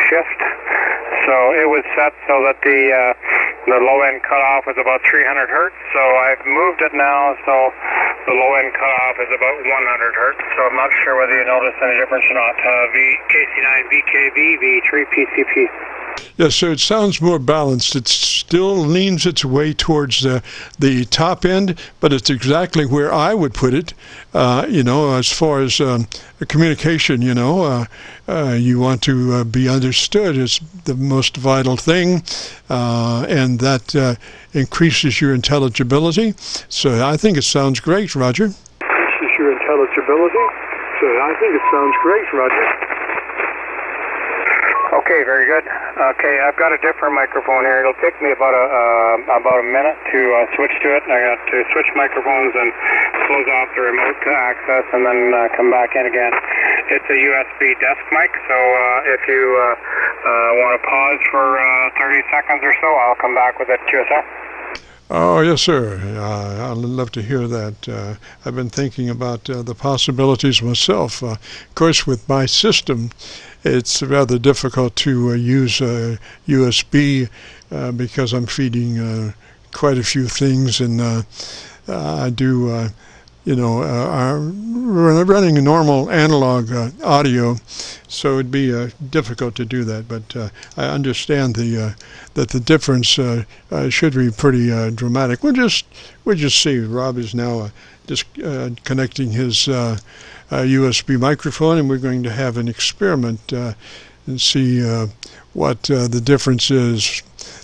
[SPEAKER 4] Shift. So it was set so that the the low-end cutoff is about 300 hertz, so I've moved it now, so the low-end cutoff is about 100 hertz, so I'm not sure whether you notice any difference or not. KC9VKV, V3PCP.
[SPEAKER 1] Yes, so it sounds more balanced. It still leans its way towards the top end, but it's exactly where I would put it, as far as communication, you want to be understood is the most vital thing, and that increases your intelligibility. So I think it sounds great, Roger.
[SPEAKER 3] Increases your intelligibility? So I think it sounds great, Roger.
[SPEAKER 4] Okay, very good. Okay, I've got a different microphone here. It'll take me about a minute to switch to it. I got to switch microphones and close off the remote access and then come back in again. It's a USB desk mic, so if you want to pause for 30 seconds or so, I'll come back with it, QSO.
[SPEAKER 1] Oh, yes, sir. I'd love to hear that. I've been thinking about the possibilities myself. Of course, with my system, it's rather difficult to use USB because I'm feeding quite a few things, and I do, running a normal analog audio, so it'd be difficult to do that. But I understand that the difference should be pretty dramatic. We'll just see. Rob is now just connecting his USB microphone, and we're going to have an experiment and see what the difference is.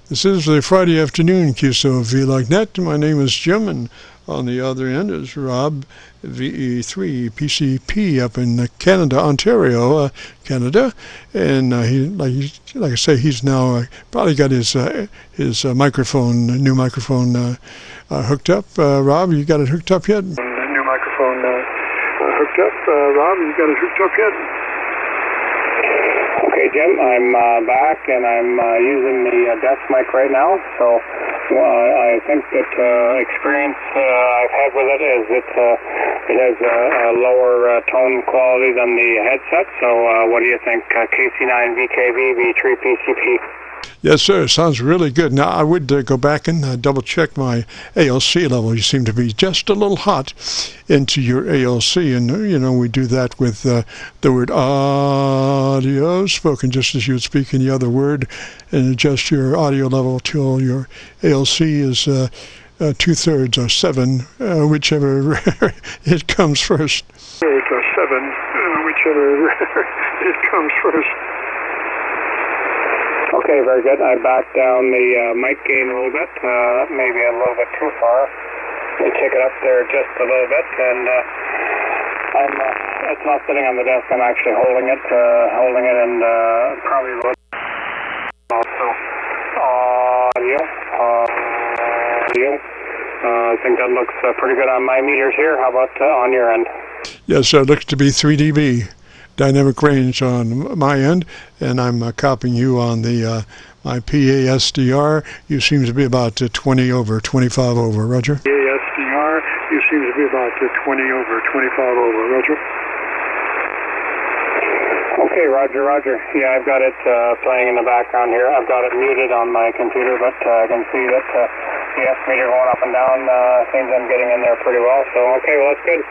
[SPEAKER 1] This is the Friday afternoon Qso-Vlog net. My name is Jim, and on the other end is Rob, VE3PCP, up in Canada, Ontario, Canada, and like I say, he's now probably got his new microphone hooked up. Rob, you got it hooked up yet?
[SPEAKER 3] New microphone hooked up. Rob, you got it hooked up yet?
[SPEAKER 4] Okay, Jim, I'm back, and I'm using the desk mic right now, so I think that experience I've had with it is it has a lower tone quality than the headset, so what do you think? KC9VKV, V3PCP.
[SPEAKER 1] Yes, sir. Sounds really good. Now, I would go back and double-check my ALC level. You seem to be just a little hot into your ALC, and, we do that with the word audio, spoken just as you would speak any other word, and adjust your audio level till your ALC is 2/3 or 7, whichever it comes first.
[SPEAKER 3] 2/3 or 7, whichever it comes first.
[SPEAKER 4] Okay, very good. I backed down the mic gain a little bit, maybe a little bit too far. Let me take it up there just a little bit, and it's not sitting on the desk. I'm actually holding it, and probably also audio. I think that looks pretty good on my meters here. How about on your end?
[SPEAKER 1] Yes, it looks to be 3 dB. Dynamic range on my end, and I'm copying you on the my PASDR. You seem to be about 20 over, 25 over, Roger.
[SPEAKER 3] PASDR, you seem to be about 20 over, 25 over, Roger.
[SPEAKER 4] Okay, Roger. Yeah, I've got it playing in the background here. I've got it muted on my computer, but I can see that the S meter going up and down. Seems I'm getting in there pretty well. So, okay, well, that's good.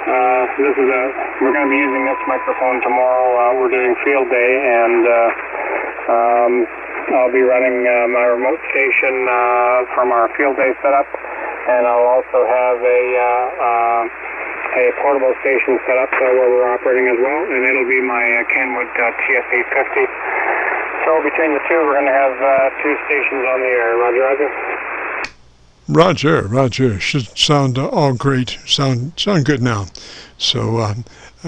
[SPEAKER 4] We're going to be using this microphone tomorrow. We're doing field day, and I'll be running my remote station from our field day setup, and I'll also have a portable station set up where we're operating as well, and it'll be my Kenwood TS850. So between the two, we're going to have 2 stations on the air.
[SPEAKER 1] Roger. Should sound all great. Sound good now. So,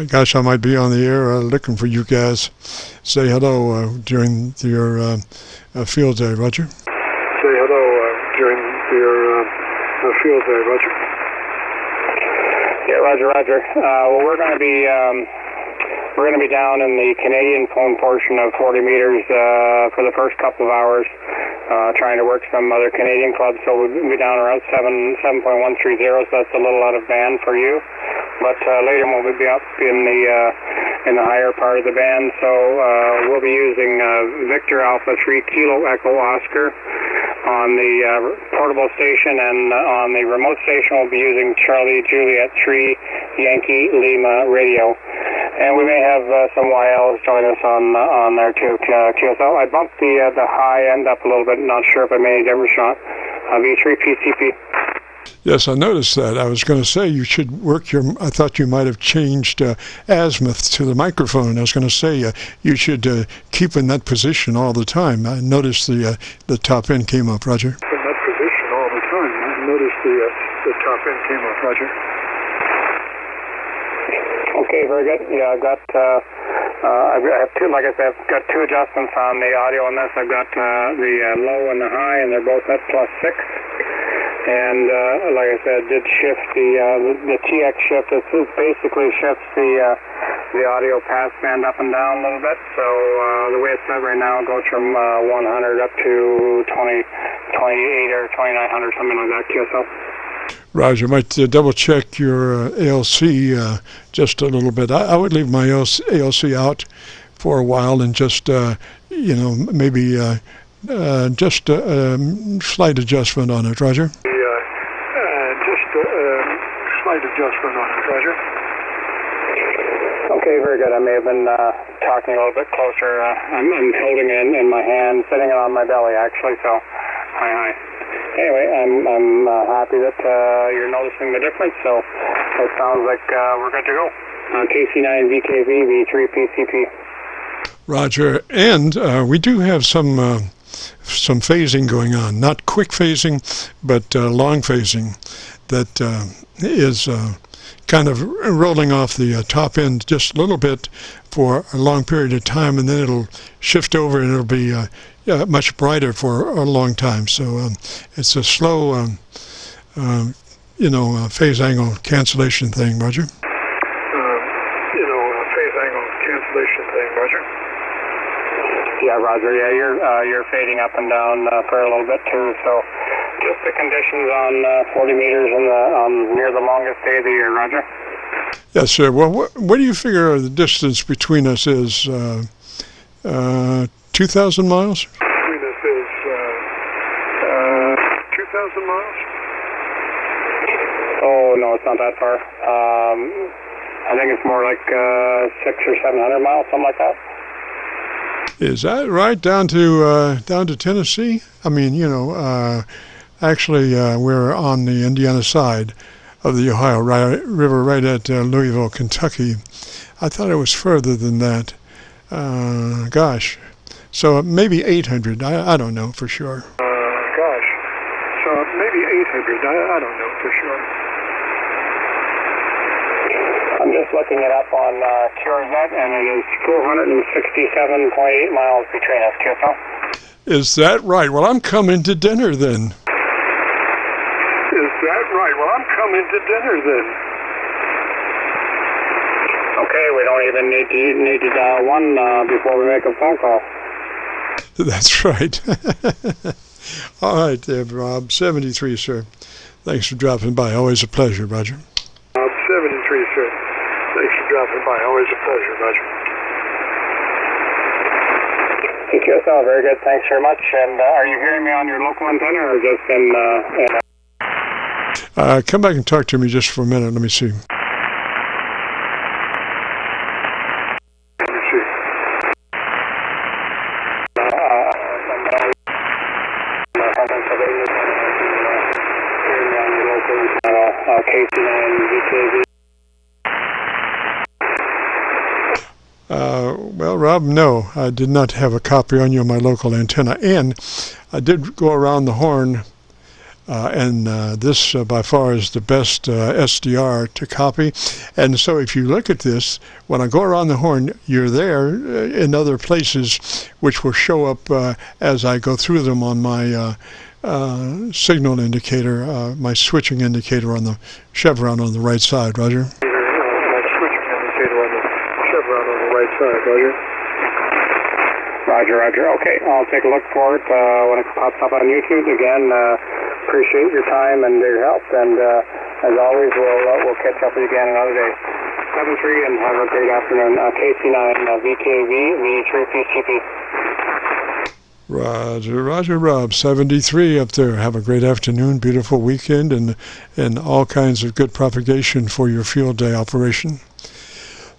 [SPEAKER 1] gosh, I might be on the air looking for you guys. Say hello during your field day, Roger.
[SPEAKER 3] Say hello during your field day, Roger.
[SPEAKER 4] Yeah, Roger. Well, we're going to be down in the Canadian phone portion of 40 meters for the first couple of hours, trying to work some other Canadian clubs. So we'll be down around 7.130, so that's a little out of band for you. But later we'll be up in the higher part of the band. So we'll be using Victor Alpha 3 Kilo Echo Oscar On the portable station and on the remote station, we'll be using Charlie Juliet 3 Yankee Lima radio. And we may have some YLs join us on there too, QSL. I bumped the high end up a little bit, not sure if I made a difference or not. V3 PCP.
[SPEAKER 1] Yes, I noticed that. I was going to say you should work your... I thought you might have changed azimuth to the microphone. I was going to say you should keep in that position all the time. I noticed the top end came up, Roger.
[SPEAKER 3] In that position all the time. I noticed the top end came up, Roger.
[SPEAKER 4] Okay, very good. Yeah, I've got I have two. Like I said, I've got two adjustments on the audio on this. I've got the low and the high, and they're both at +6. And like I said, did shift the TX shift. It basically shifts the audio pass band up and down a little bit. So the way it's set right now, it goes from 100 up to 28 or 2900, something like that. QSL.
[SPEAKER 1] Roger, might double check your ALC just a little bit. I would leave my ALC out for a while and just maybe just a slight adjustment on it, Roger.
[SPEAKER 3] Slight adjustment on it, Roger.
[SPEAKER 4] Okay, very good. I may have been talking a little bit closer. I'm holding it in my hand, sitting it on my belly, actually. So, hi. Anyway, I'm happy that you're noticing the difference. So it sounds like we're good to go. KC9VKV, V3 PCP.
[SPEAKER 1] Roger, and we do have some phasing going on. Not quick phasing, but long phasing. That is kind of rolling off the top end just a little bit for a long period of time, and then it'll shift over and it'll be much brighter for a long time. So it's a slow, phase angle cancellation thing, Roger.
[SPEAKER 3] Phase angle cancellation thing, Roger.
[SPEAKER 4] Yeah, Roger. Yeah, you're fading up and down for a little bit too. So just the conditions on 40 meters in near the longest day of the year, Roger.
[SPEAKER 1] Yes, sir. Well, what do you figure the distance between us is? 2,000 miles?
[SPEAKER 3] Between us is 2,000 miles?
[SPEAKER 4] Oh, no, it's not that far. I think it's more like 600 or 700 miles, something like that.
[SPEAKER 1] Is that right? Down to Tennessee? I mean, actually, we're on the Indiana side of the Ohio River, right at Louisville, Kentucky. I thought it was further than that. Gosh. So maybe 800. I don't know for sure.
[SPEAKER 3] So maybe 800. I don't know for sure.
[SPEAKER 4] I'm just looking it up on QRZ, and it is 467.8 miles between us, QSL.
[SPEAKER 1] Is that right? Well, I'm coming to dinner then.
[SPEAKER 3] Is that right? Well, I'm coming to dinner then.
[SPEAKER 4] Okay, we don't even need to dial one before we make a phone call.
[SPEAKER 1] That's right. All right, Rob. 73, sir. Thanks for dropping by. Always a pleasure, Roger.
[SPEAKER 3] 73, sir. Thanks for dropping by. Always a pleasure, Roger.
[SPEAKER 4] QSL, very good. Thanks very much. And are you hearing me on your local antenna or just in...
[SPEAKER 1] Come back and talk to me just for a minute. Let me see.
[SPEAKER 4] KC9VKV.
[SPEAKER 1] Well, Rob, no, I did not have a copy on you on my local antenna, and I did go around the horn, and this by far is the best SDR to copy. And so if you look at this, when I go around the horn, you're there in other places, which will show up as I go through them on my signal indicator, my switching indicator on the chevron on the right side, Roger.
[SPEAKER 3] My switching indicator on the chevron on the right side, Roger.
[SPEAKER 4] Roger. Okay, I'll take a look for it when it pops up on YouTube. Again, appreciate your time and your help, and as always, we'll catch up with you again another day. 7-3, and have a great afternoon. KC9VKV, V3 PCP.
[SPEAKER 1] Roger, Roger, Rob, 73 up there. Have a great afternoon, beautiful weekend, and all kinds of good propagation for your field day operation.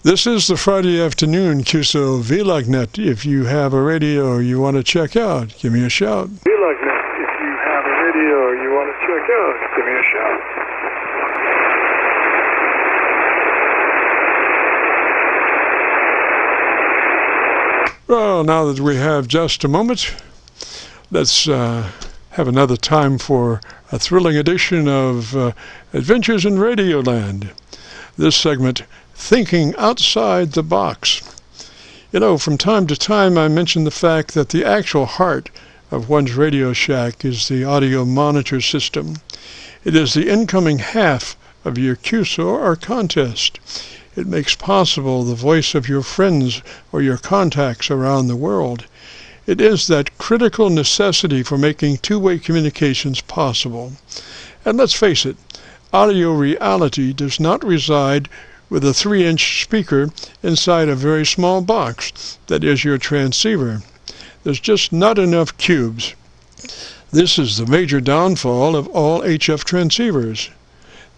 [SPEAKER 1] This is the Friday afternoon Qso-Vlog net. If you have a radio you want to check out, give me a shout.
[SPEAKER 2] Vlog net. If you have a radio you want to check out, give me a shout.
[SPEAKER 1] Well, now that we have just a moment, let's have another time for a thrilling edition of Adventures in Radioland. This segment, Thinking Outside the Box. You know, from time to time I mention the fact that the actual heart of one's Radio Shack is the audio monitor system. It is the incoming half of your QSO or contest. It makes possible the voice of your friends or your contacts around the world. It is that critical necessity for making two-way communications possible. And let's face it, audio reality does not reside with a 3-inch speaker inside a very small box that is your transceiver. There's just not enough cubes. This is the major downfall of all HF transceivers.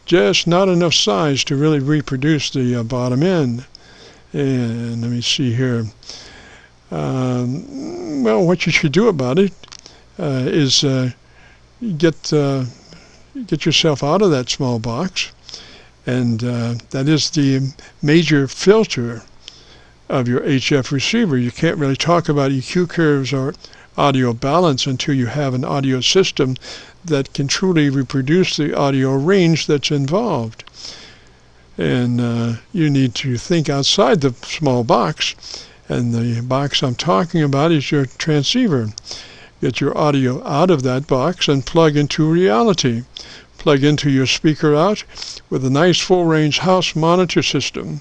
[SPEAKER 1] Just not enough size to really reproduce the bottom end. And let me see here. Well, what you should do about it is get yourself out of that small box, and that is the major filter of your HF receiver. You can't really talk about EQ curves or audio balance until you have an audio system that can truly reproduce the audio range that's involved. And you need to think outside the small box, and the box I'm talking about is your transceiver. Get your audio out of that box and plug into reality. Plug into your speaker out with a nice full-range house monitor system.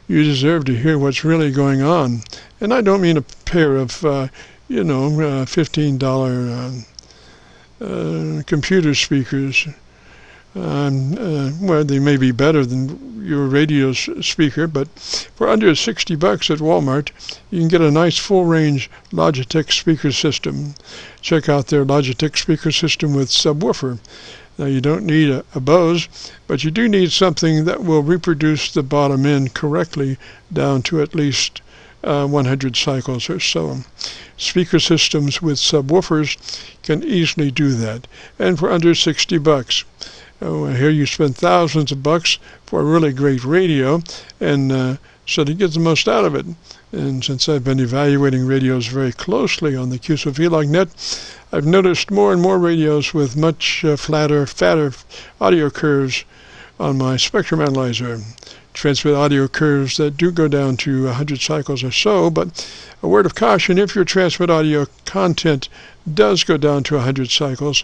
[SPEAKER 1] You deserve to hear what's really going on. And I don't mean a pair of $15 computer speakers. Well, they may be better than your radio speaker, but for under $60 at Walmart, you can get a nice full-range Logitech speaker system. Check out their Logitech speaker system with subwoofer. Now, you don't need a Bose, but you do need something that will reproduce the bottom end correctly down to at least 100 cycles or so. Speaker systems with subwoofers can easily do that, and for under $60. Here you spend thousands of bucks for a really great radio, and so to get the most out of it. And since I've been evaluating radios very closely on the Qso-Vlog net, I've noticed more and more radios with much flatter, fatter audio curves on my spectrum analyzer. Transmit audio curves that do go down to 100 cycles or so, but a word of caution, if your transmit audio content does go down to 100 cycles,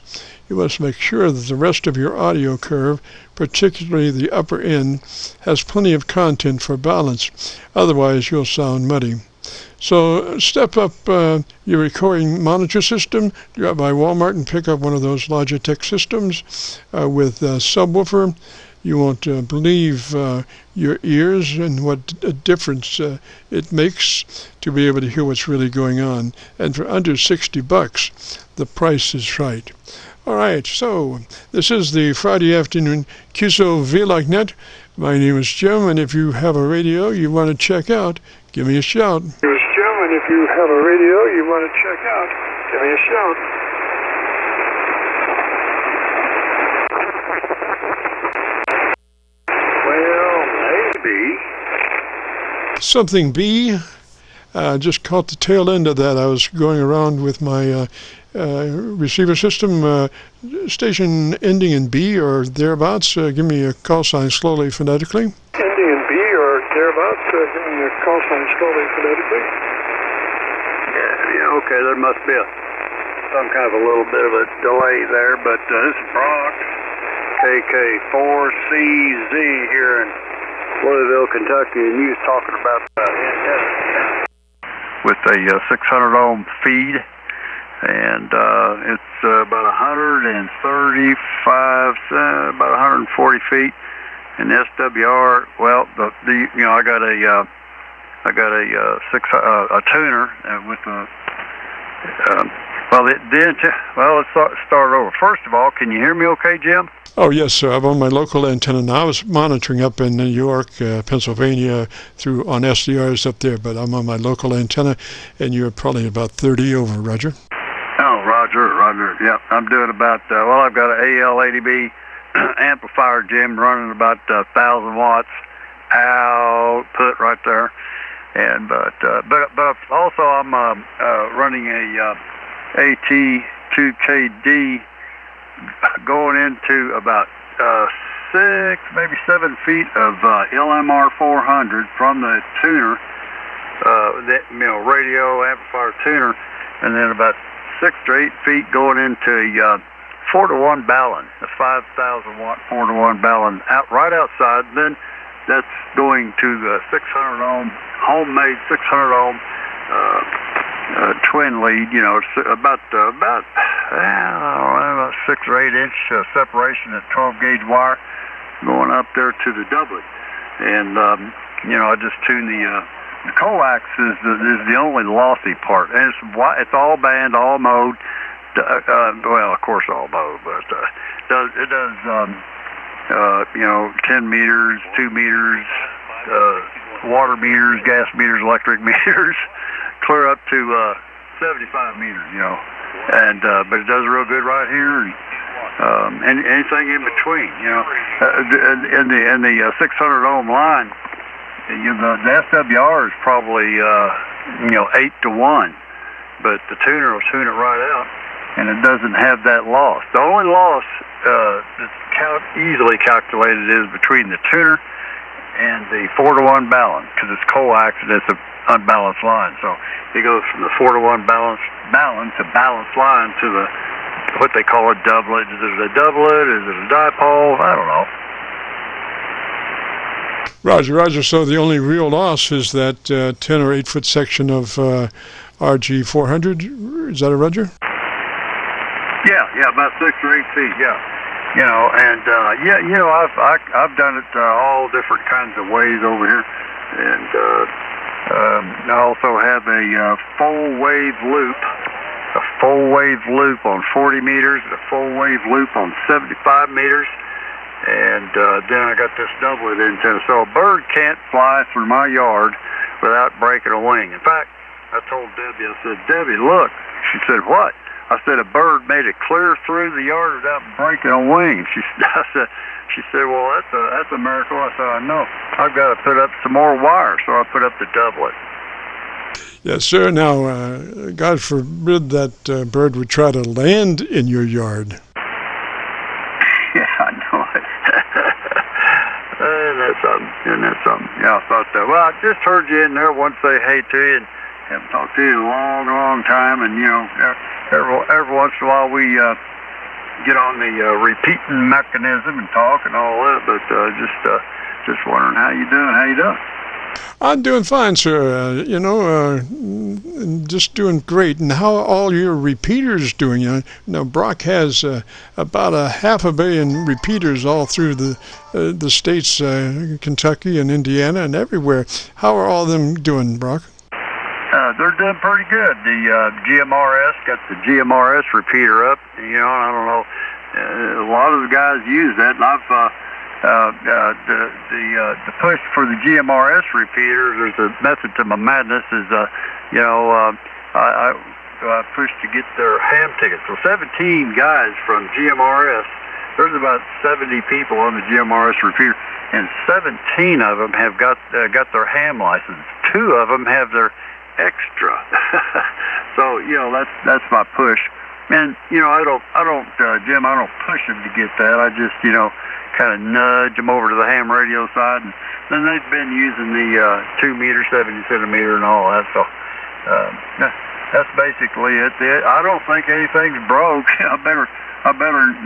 [SPEAKER 1] you must make sure that the rest of your audio curve, particularly the upper end, has plenty of content for balance. Otherwise, you'll sound muddy. So step up your recording monitor system. Go out by Walmart and pick up one of those Logitech systems with subwoofer. You won't believe your ears and what a difference it makes to be able to hear what's really going on. And for under $60, the price is right. All right, so this is the Friday afternoon Qso-Vlog net. My name is Jim, and if you have a radio you want to check out, give me a shout.
[SPEAKER 2] My name is Jim, and if you have a radio you want to check out, give me a shout.
[SPEAKER 1] Something B. Just caught the tail end of that. I was going around with my receiver system, station ending in B or thereabouts. Give me a call sign slowly phonetically.
[SPEAKER 2] Ending in B or thereabouts. Give me a call sign slowly phonetically. Yeah, okay, there must be some kind of a little bit of a delay there, but this is Brock, KK4CZ here in Louisville, Kentucky, and you was talking about with a 600 ohm feed, and it's about 135, about 140 feet, and SWR. Well, I got a tuner with a
[SPEAKER 5] Well, let's start over. First of all, can you hear me okay, Jim?
[SPEAKER 1] Oh, yes, sir. I'm on my local antenna now. I was monitoring up in New York, Pennsylvania, on SDRs up there, but I'm on my local antenna, and you're probably about 30 over, Roger.
[SPEAKER 5] Oh, Roger. Yeah, I'm doing about, I've got an AL80B amplifier, Jim, running about 1,000 watts output right there. And but also I'm running a AT2KD going into about 6, maybe 7 feet of LMR 400 from the tuner, radio amplifier tuner, and then about 6 to 8 feet going into a 4-to-1 Ballon, a 5,000 watt 4-to-1 Ballon right outside. Then that's going to the 600 ohm, homemade 600 ohm twin lead. It's about 6 or 8 inch separation at 12 gauge wire going up there to the doublet. And I just tune the coax is the only lossy part, and it's all band, all mode. Of course all mode, but it does 10 meters, 2 meters, water meters, gas meters, electric meters, clear up to 75 meters, and but it does real good right here, and anything in between, in the 600 ohm line, the SWR is probably 8 to 1, but the tuner will tune it right out, and it doesn't have that loss. The only loss that's easily calculated is between the tuner and the 4-to-1 balance, because it's coax and it's an unbalanced line. So it goes from the 4-to-1 balance to balanced line to the what they call a doublet. Is it a doublet? Is it a dipole? I don't know.
[SPEAKER 1] Roger. So the only real loss is that 10 or 8 foot section of RG400. Is that a Roger?
[SPEAKER 5] Yeah, about 6 or 8 feet. Yeah. I've done it all different kinds of ways over here, and I also have a full wave loop on 40 meters, a full wave loop on 75 meters, and then I got this doublet antenna, so a bird can't fly through my yard without breaking a wing. In fact, I told Debbie, I said, Debbie, look. She said, what? I said, a bird made it clear through the yard without breaking a wing. She said, well, that's a miracle. I said, I know. I've got to put up some more wire, so I put up the doublet.
[SPEAKER 1] Yes, sir. Now, God forbid that bird would try to land in your yard.
[SPEAKER 5] Yeah, I know it. And that's something. Yeah, I thought that. Well, I just heard you in there. Want to say hey to you, and haven't talked to you in a long time. And every once in a while we get on the repeating mechanism and talk and all that. But just wondering how you doing.
[SPEAKER 1] I'm doing fine, sir. Just doing great. And how are all your repeaters doing? Brock has about 500 million repeaters all through the states, Kentucky and Indiana and everywhere. How are all of them doing, Brock?
[SPEAKER 5] They're doing pretty good. The GMRS got the GMRS repeater up. I don't know. A lot of the guys use that, and I've the push for the GMRS repeater. There's a method to my madness. Is I pushed to get their ham tickets. So 17 guys from GMRS. There's about 70 people on the GMRS repeater, and 17 of them have got their ham license. 2 of them have their extra. So that's my push. And I don't Jim, I don't push them to get that. I just kind of nudge them over to the ham radio side, and then they've been using the 2 meter, 70 centimeter, and all that. So that's basically it. I don't think anything's broke. I better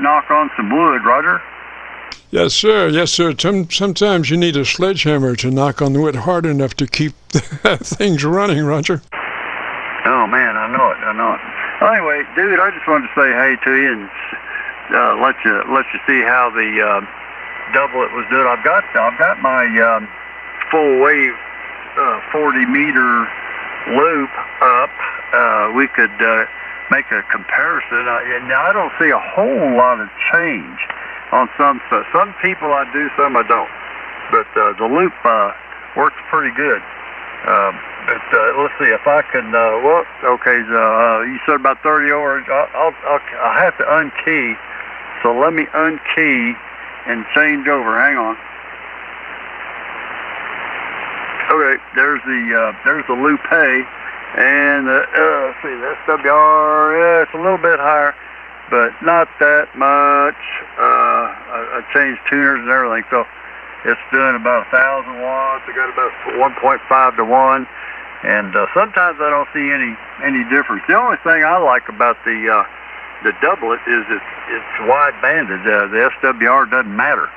[SPEAKER 5] knock on some wood, Roger.
[SPEAKER 1] Yes, sir. Sometimes you need a sledgehammer to knock on the wood hard enough to keep things running, Roger.
[SPEAKER 5] Oh man, I know it. Anyway, dude, I just wanted to say hey to you and let you see how the doublet was doing. I've got my full wave 40 meter loop up. We could make a comparison. Now I don't see a whole lot of change on some stuff. Some people I do, some I don't. But the loop works pretty good. But let's see if I can. You said about 30 over. I'll have to unkey. So let me unkey and change over. Hang on. Okay, there's the loop A, and let's see, the SWR. Yeah, it's a little bit higher, but not that much. I changed tuners and everything, so it's doing about 1,000 watts. I got about 1.5 to 1, and sometimes I don't see any difference. The only thing I like about the doublet is it's wide banded. The SWR doesn't matter.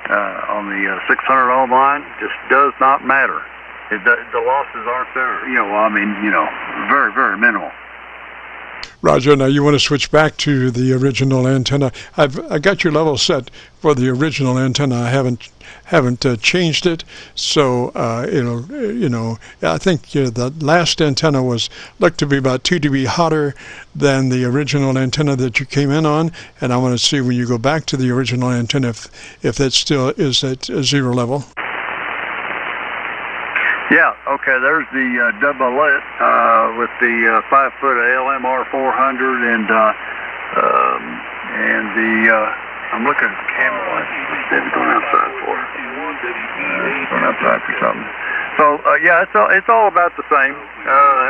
[SPEAKER 5] On the 600 ohm line, just does not matter. The losses aren't there. Very, very minimal.
[SPEAKER 1] Roger, now you want to switch back to the original antenna. I got your level set for the original antenna. I haven't changed it. So I think the last antenna looked to be about 2 dB hotter than the original antenna that you came in on. And I want to see when you go back to the original antenna if that still is at zero level.
[SPEAKER 5] Yeah, okay, there's the doublet with the 5-foot LMR 400 and I'm looking at the camera. What's David going outside for? Going outside for something. So it's all about the same.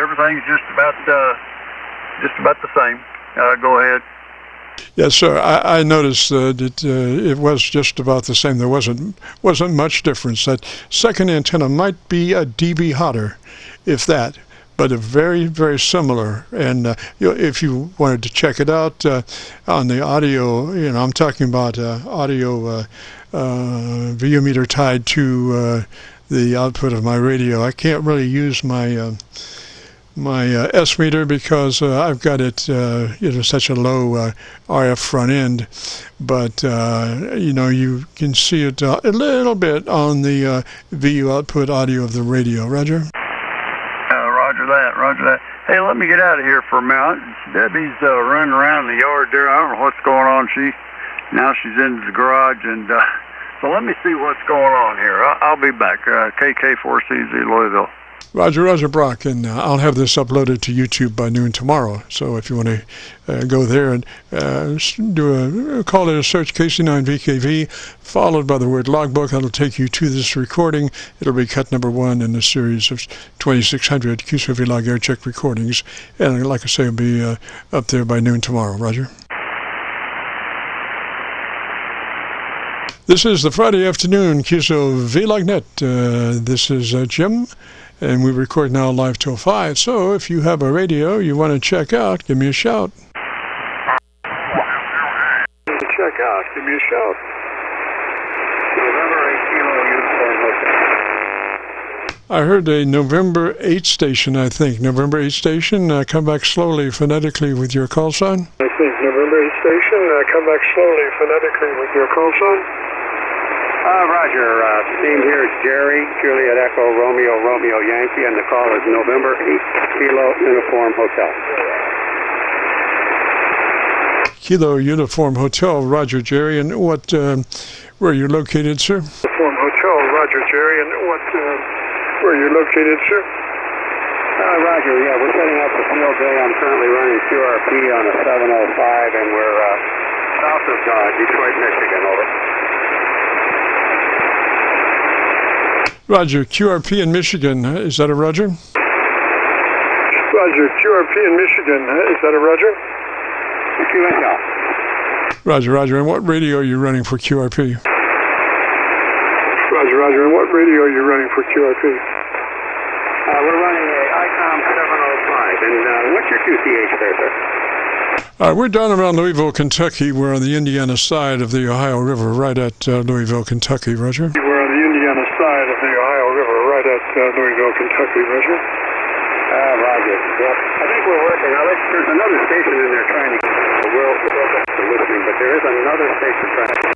[SPEAKER 5] Everything's just about the same. Go ahead.
[SPEAKER 1] Yes, sir. I noticed that it was just about the same. There wasn't much difference. That second antenna might be a dB hotter, if that, but a very, very similar. And if you wanted to check it out on the audio, I'm talking about audio VU meter tied to the output of my radio. I can't really use my S meter because I've got it such a low RF front end, but you can see it a little bit on the VU output audio of the radio. Roger?
[SPEAKER 5] Roger that. Hey, let me get out of here for a minute. Debbie's running around the yard there. I don't know what's going on. She's in the garage, and so let me see what's going on here. I'll be back. KK4CZ Louisville.
[SPEAKER 1] Roger Brock, and I'll have this uploaded to YouTube by noon tomorrow. So if you want to go there and call it a search KC9VKV, followed by the word logbook, that'll take you to this recording. It'll be cut number 1 in a series of 2,600 Qso-Vlog Aircheck recordings. And like I say, it'll be up there by noon tomorrow. Roger. This is the Friday afternoon Qso-Vlog Net. This is Jim. And we record now live till 5. So if you have a radio you want to check out, give me a shout.
[SPEAKER 2] November 8 Kilo Uniform Hotel.
[SPEAKER 1] I heard a November 8 station, I think. November 8 station, come back slowly phonetically with your call sign.
[SPEAKER 3] I think November 8 station, come back slowly phonetically with your call sign.
[SPEAKER 2] Roger, team here is Jerry, Juliet Echo, Romeo Yankee, and the call is November 8 Kilo Uniform Hotel.
[SPEAKER 1] Kilo Uniform Hotel, Roger, Jerry, and where are you located, sir?
[SPEAKER 3] Uniform Hotel, Roger, Jerry, and where are you located, sir?
[SPEAKER 2] Roger, yeah, we're setting up for field day. I'm currently running QRP on a 705, and we're south of Detroit, Michigan, over.
[SPEAKER 1] Roger, QRP in Michigan, is that a Roger?
[SPEAKER 3] Roger, QRP in Michigan, is that a Roger?
[SPEAKER 1] Roger, and what radio are you running for QRP?
[SPEAKER 3] Roger, and what radio are you running for QRP?
[SPEAKER 2] We're running a ICOM 705, and what's your QCH there, sir?
[SPEAKER 1] We're down around Louisville, Kentucky. We're on the Indiana side of the Ohio River, right at Louisville, Kentucky, Roger.
[SPEAKER 3] We're on the Indiana side of the Ohio River, right at Louisville, Kentucky, Roger.
[SPEAKER 2] Roger. Yep. I think we're working. There's another station in there trying to get we'll back to listening, but there is another station trying to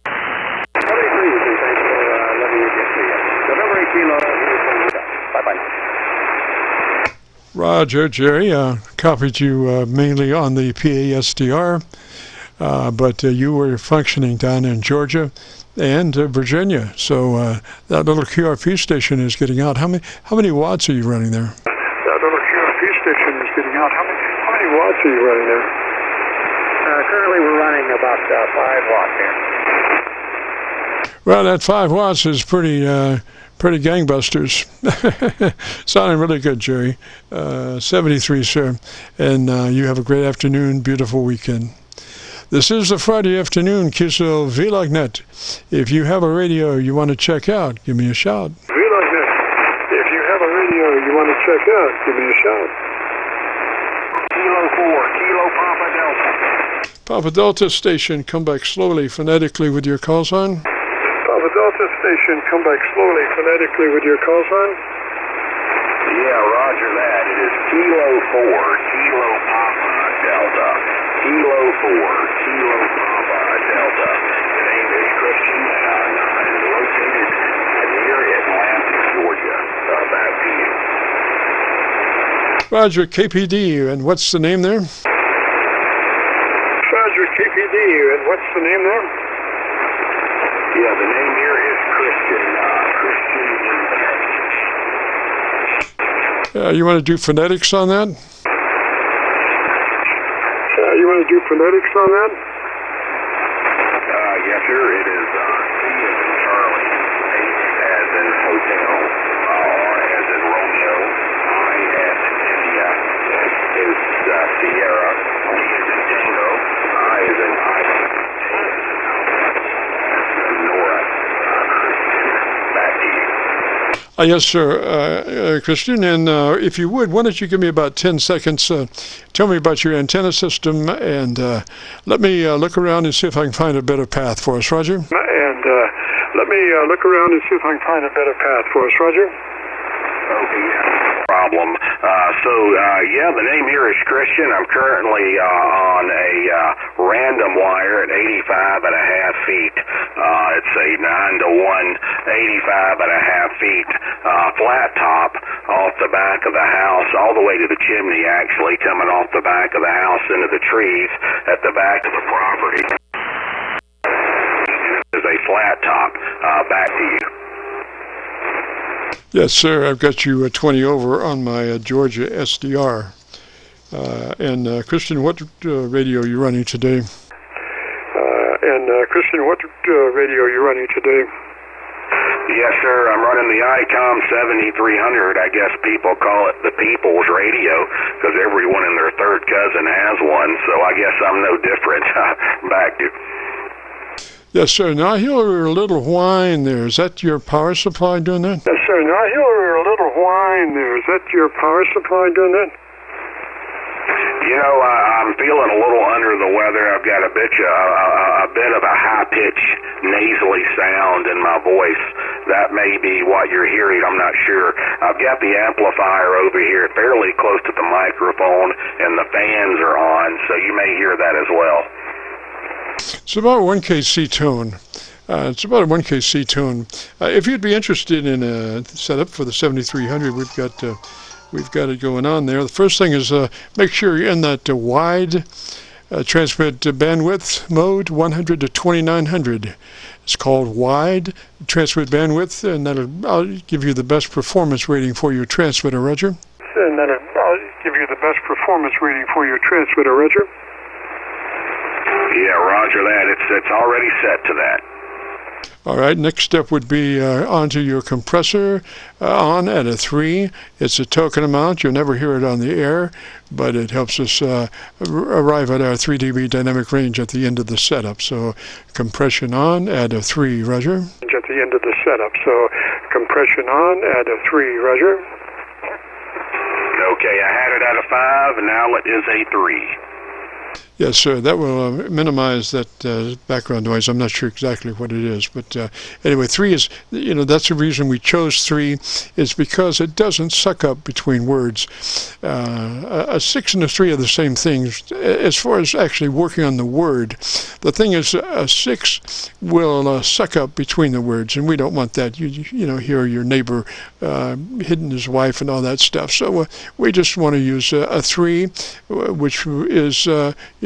[SPEAKER 2] thanks for letting me get to you. November 8 Kilo. Bye-bye.
[SPEAKER 1] Roger, Jerry. Copied you mainly on the PASDR, but you were functioning down in Georgia and Virginia. So that little QRP station is getting out. How many watts are you running there?
[SPEAKER 3] That little QRP station is getting out. How many watts are you running there?
[SPEAKER 4] Currently we're running about 5 watts here.
[SPEAKER 1] Well, that 5 watts is pretty gangbusters. Sounding really good, Jerry. 73, sir. And you have a great afternoon, beautiful weekend. This is the Friday afternoon Qso-Vlog net. If you have a radio you want to check out, give me a shout.
[SPEAKER 3] Vlog net. If you have a radio you want to check out, give me a shout.
[SPEAKER 4] Kilo 4, Kilo Papa Delta.
[SPEAKER 1] Papa Delta station, come back slowly, phonetically with your call sign.
[SPEAKER 3] Papa Delta station, come back slowly, phonetically with your call sign.
[SPEAKER 4] Yeah, roger that. It is Kilo 4, Kilo Papa Delta. Kilo 4, Kilo Papa Delta. The name is Christian, located near Atlanta, Georgia. Back to you.
[SPEAKER 1] Roger, KPD, and what's the name there?
[SPEAKER 3] Roger, KPD, and what's the name there?
[SPEAKER 4] Yeah, the name here is Christian. Christian in Texas.
[SPEAKER 1] You want to do phonetics on that?
[SPEAKER 3] You want to do phonetics on that?
[SPEAKER 4] Yes, sir. It is C as in Charlie, H as in Hotel, R as in Romeo, I as in India, S is Sierra, T as in Tango, I as in Ivan, A as in Nora, Christian. Back to you.
[SPEAKER 1] Yes, sir, Christian. And if you would, why don't you give me about 10 seconds? Tell me about your antenna system, and let me look around and see if I can find a better path for us, Roger.
[SPEAKER 3] And let me look around and see if I can find a better path for us, Roger.
[SPEAKER 4] Okay, yeah, no problem. Yeah, the name here is Christian. I'm currently on a random wire at 85.5 feet. It's a 9-to-1, 85.5 feet, flat top off the back of the house, all the way to the chimney, actually, coming off the back of the house into the trees at the back of the property. It is a flat top. Back to you.
[SPEAKER 1] Yes, sir. I've got you 20 over on my Georgia SDR. Christian, what radio are you running today?
[SPEAKER 3] Christian, what radio are you running today?
[SPEAKER 4] Yes, sir. I'm running the ICOM 7300. I guess people call it the People's Radio because everyone and their third cousin has one, so I guess I'm no different. Back to...
[SPEAKER 1] Yes, sir. Now I hear a little whine there. Is that your power supply doing that?
[SPEAKER 3] Yes, sir. Now I hear a little whine there. Is that your power supply doing that?
[SPEAKER 4] You know, I'm feeling a little under the weather. I've got a bit of a high-pitched, nasally sound in my voice. That may be what you're hearing. I'm not sure. I've got the amplifier over here fairly close to the microphone, and the fans are on, so you may hear that as well.
[SPEAKER 1] It's about a 1 kC tone. If you'd be interested in a setup for the 7300, we've got it going on there. The first thing is make sure you're in that wide transmit bandwidth mode, 100 to 2900. It's called wide transmit bandwidth, and I'll give you the best performance rating for your transmitter, Roger.
[SPEAKER 3] And then I'll give you the best performance rating for your transmitter, Roger.
[SPEAKER 4] Yeah, roger that. It's already set to that.
[SPEAKER 1] All right, next step would be onto your compressor on at a 3. It's a token amount. You'll never hear it on the air, but it helps us arrive at our 3 dB dynamic range at the end of the setup. So compression on, add a 3, Roger.
[SPEAKER 3] At the end of the setup, so compression on, add a 3, Roger.
[SPEAKER 4] Okay, I had it at a 5, and now it is a 3.
[SPEAKER 1] Yes, sir. That will minimize that background noise. I'm not sure exactly what it is, but anyway, 3 is, that's the reason we chose 3, is because it doesn't suck up between words. A 6 and a 3 are the same things as far as actually working on the word. The thing is, a 6 will suck up between the words, and we don't want that. You hear your neighbor hitting his wife and all that stuff. So we just want to use a 3, which is,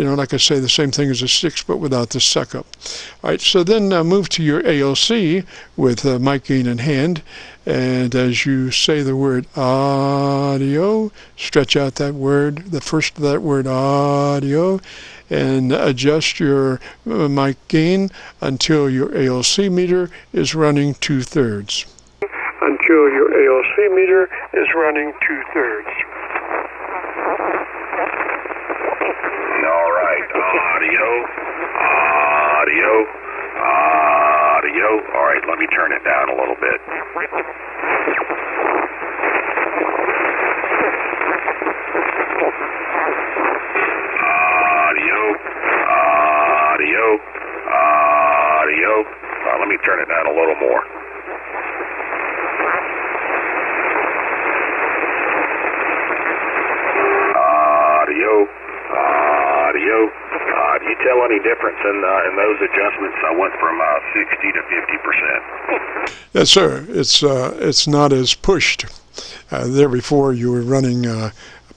[SPEAKER 1] like I say, the same thing as a 6, but without the suck up. All right, so then move to your ALC with mic gain in hand, and as you say the word audio, stretch out that word, the first of that word, audio, and adjust your mic gain until your ALC meter is running 2/3. Until your ALC meter is running 2/3.
[SPEAKER 6] All right, audio. All right, let me turn it down a little bit. Audio. Let me turn it down a little more. Audio. Do you tell any difference in those adjustments? I went from 60 to 50%.
[SPEAKER 1] Yes, sir. It's not as pushed. There before you were running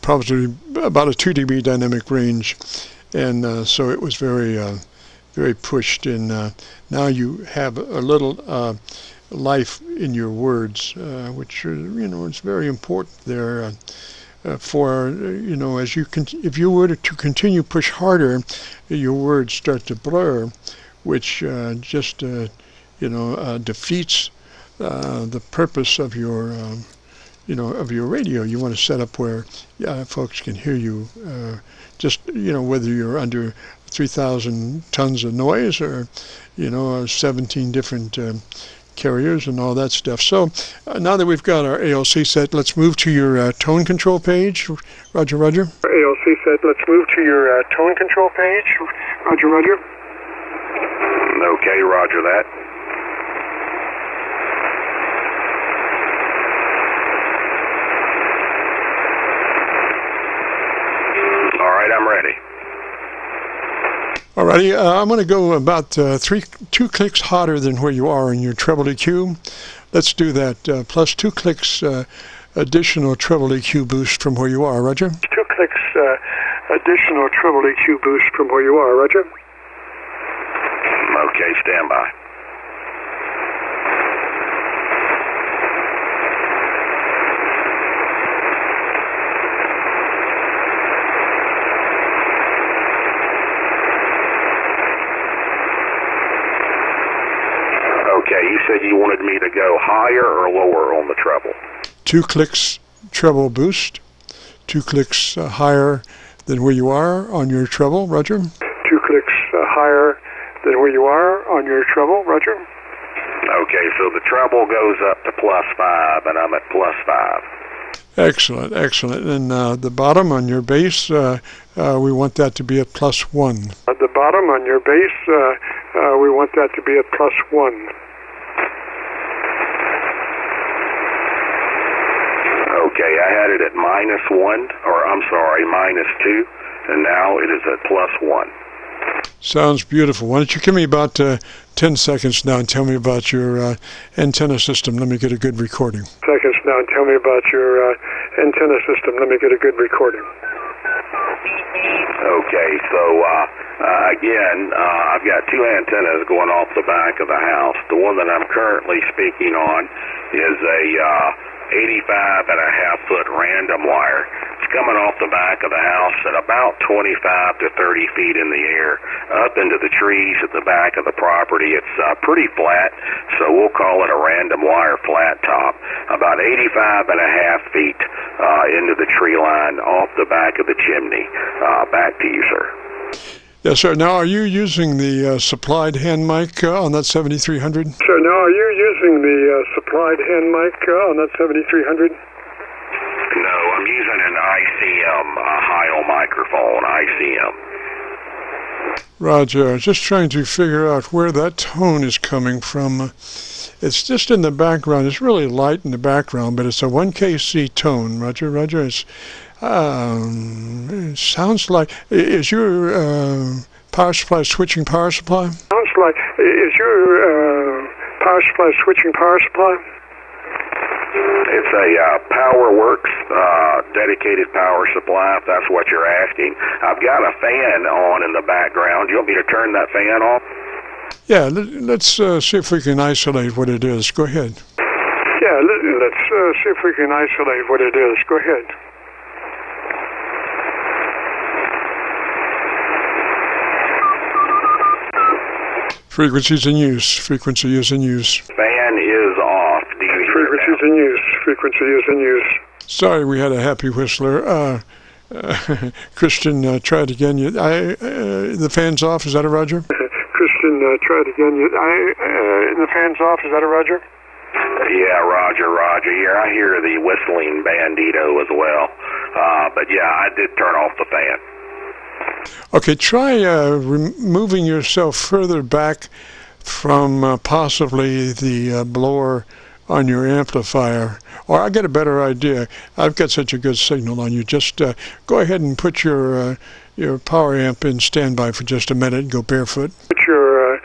[SPEAKER 1] probably about a 2 dB dynamic range, and so it was very pushed. And now you have a little life in your words, which is very important there. For as if you were to continue push harder, your words start to blur, which just defeats the purpose of your of your radio. You want to set up where folks can hear you, whether you're under 3,000 tons of noise or 17 different carriers and all that stuff. So now that we've got our ALC set, let's move to your tone control page. Roger. ALC set, let's move to your tone control page. Roger.
[SPEAKER 6] Okay, roger that. All right, I'm ready.
[SPEAKER 1] Alrighty, I'm going to go about 2 clicks hotter than where you are in your treble EQ. Let's do that. Plus 2 clicks additional treble EQ boost from where you are, Roger. 2 clicks additional treble EQ boost from where you are, Roger.
[SPEAKER 6] Okay, stand by. Okay, you said you wanted me to go higher or lower on the treble?
[SPEAKER 1] 2 clicks treble boost, 2 clicks higher than where you are on your treble, Roger. 2 clicks higher than where you are on your treble, Roger.
[SPEAKER 6] Okay, so the treble goes up to +5 and I'm at +5.
[SPEAKER 1] Excellent. And the bottom on your bass, we want that to be at +1. At the bottom on your bass, we want that to be at +1.
[SPEAKER 6] Okay, I had it at -1, or I'm sorry, -2, and now it is at +1.
[SPEAKER 1] Sounds beautiful. Why don't you give me about 10 seconds now and tell me about your antenna system. Let me get a good recording. Seconds now and tell me about your antenna system. Let me get a good recording.
[SPEAKER 6] Okay, so again, I've got 2 antennas going off the back of the house. The one that I'm currently speaking on is a 85.5-foot random wire. It's coming off the back of the house at about 25 to 30 feet in the air, up into the trees at the back of the property. It's pretty flat, so we'll call it a random wire flat top. About 85.5 feet into the tree line off the back of the chimney. Back to you, sir.
[SPEAKER 1] Yes, sir. Now, are you using the supplied hand mic on that 7300? Sir, now, are you using the supplied hand mic on that 7300?
[SPEAKER 6] No, I'm using an ICM, a Heil microphone, ICM.
[SPEAKER 1] Roger. Just trying to figure out where that tone is coming from. It's just in the background. It's really light in the background, but it's a 1 kC tone. Roger, Roger. It sounds like, is your power supply switching power supply?
[SPEAKER 3] Sounds like, is your power supply switching power supply?
[SPEAKER 6] It's a PowerWorks dedicated power supply, if that's what you're asking. I've got a fan on in the background. Do you want me to turn that fan off?
[SPEAKER 1] Yeah, let's see if we can isolate what it is. Go ahead.
[SPEAKER 3] Yeah, let's see if we can isolate what it is. Go ahead.
[SPEAKER 1] Frequencies in use. Frequency is in use.
[SPEAKER 6] Fan is off. Do you hear
[SPEAKER 3] Frequencies
[SPEAKER 6] that?
[SPEAKER 3] in use. Frequency is in use.
[SPEAKER 1] Sorry, we had a happy whistler. Christian, try it again. The fan's off. Is that a Roger?
[SPEAKER 3] Christian, try it again. The fan's off. Is that a Roger?
[SPEAKER 6] Yeah, Roger, Roger. Yeah, I hear the whistling bandito as well. But yeah, I did turn off the fan.
[SPEAKER 1] Okay, try moving yourself further back from possibly the blower on your amplifier. Or I get a better idea. I've got such a good signal on you. Just go ahead and put your power amp in standby for just a minute and go barefoot.
[SPEAKER 3] Put your